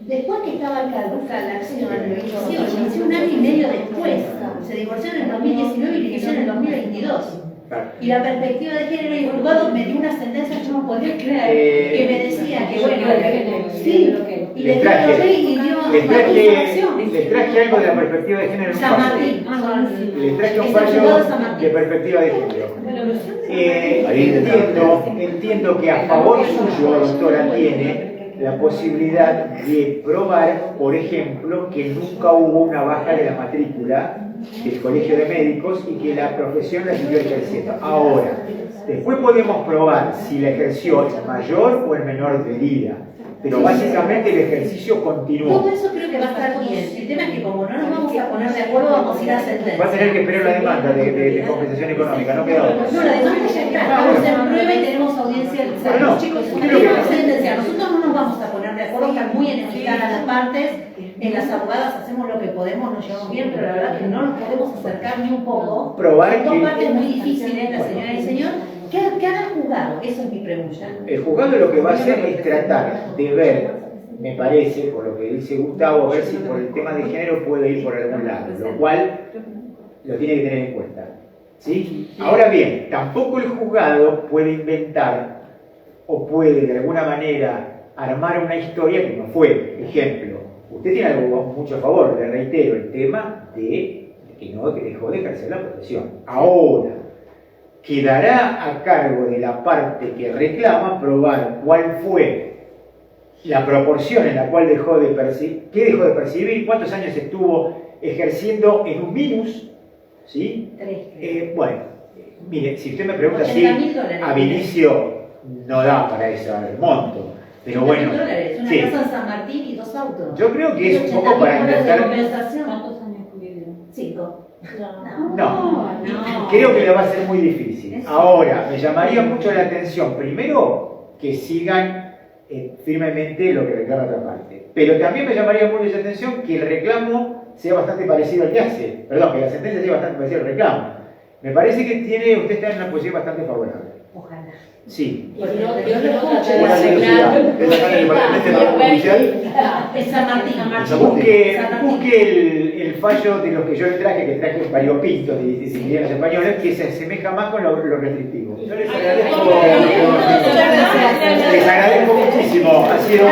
después que estaba caduca la acción, lo inició un año y medio después. Se divorció en el 2019 y lo inició en el 2022. Y la perspectiva de género y el juzgado me dio una sentencia, yo no podía creer, que me decía que bueno, sí, y le dio les traje algo de la perspectiva de género. San Martín. Les traje un Es el juzgado de fallo San Martín. de perspectiva de género. Entiendo que a favor suyo, doctora, tiene la posibilidad de probar, por ejemplo, que nunca hubo una baja de la matrícula del Colegio de Médicos y que la profesión la siguió ejerciendo. Ahora, después podemos probar si la ejerció en mayor o en menor medida, pero básicamente el ejercicio continuó. Todo eso creo que va a estar bien. El tema es que como no nos vamos a poner de acuerdo, vamos a ir a sentencia. Va a tener que esperar la demanda de compensación económica, no queda otra. No, la demanda ya está, estamos en prueba y tenemos audiencia. Bueno, no, chicos, ¿qué es lo que tenemos pasa? sentencia. Nosotros no nos vamos a poner de acuerdo, están muy enemistadas las partes. En las abogadas hacemos lo que podemos, nos llevamos bien, pero la verdad que no nos podemos acercar ni un poco. Probar Son dos que- partes muy difíciles, la señora y el señor. ¿Qué haga el juzgado? Esa es mi pregunta. El juzgado lo que va a hacer es tratar de ver, me parece, por lo que dice Gustavo, a ver si por el tema de género puede ir por algún lado, lo cual lo tiene que tener en cuenta. ¿Sí? Ahora bien, tampoco el juzgado puede inventar o puede de alguna manera armar una historia que no fue. Ejemplo, usted tiene algo mucho a favor, le reitero, el tema de que no dejó de ejercer la profesión. Ahora, quedará a cargo de la parte que reclama probar cuál fue la proporción en la cual dejó de percibir, qué dejó de percibir, cuántos años estuvo ejerciendo en un minus, ¿sí? 3. Bueno, mire, si usted me pregunta si $80.000 a Vinicio no da para eso el monto, pero bueno, $80.000, una sí. casa en San Martín y 2 autos. Yo creo que es un poco para $80.000 de intentar. compensación. ¿Cuántos años tuvieron? 5. No, creo que le va a ser muy difícil. Ahora, me llamaría mucho la atención, primero, que sigan firmemente lo que reclama otra parte. Pero también me llamaría mucho la atención que el reclamo sea bastante parecido al que hace. Perdón, que la sentencia sea bastante parecida al reclamo. Me parece que usted está en una posición bastante favorable. Ojalá. Sí. Porque yo lo Buena curiosidad. ¿Es acá en el departamento judicial? En San Martín. Busque el fallo de los que yo le traje variopintos de disciplinas españoles, que se asemeja más con lo restrictivo. Yo les agradezco muchísimo. Ha sido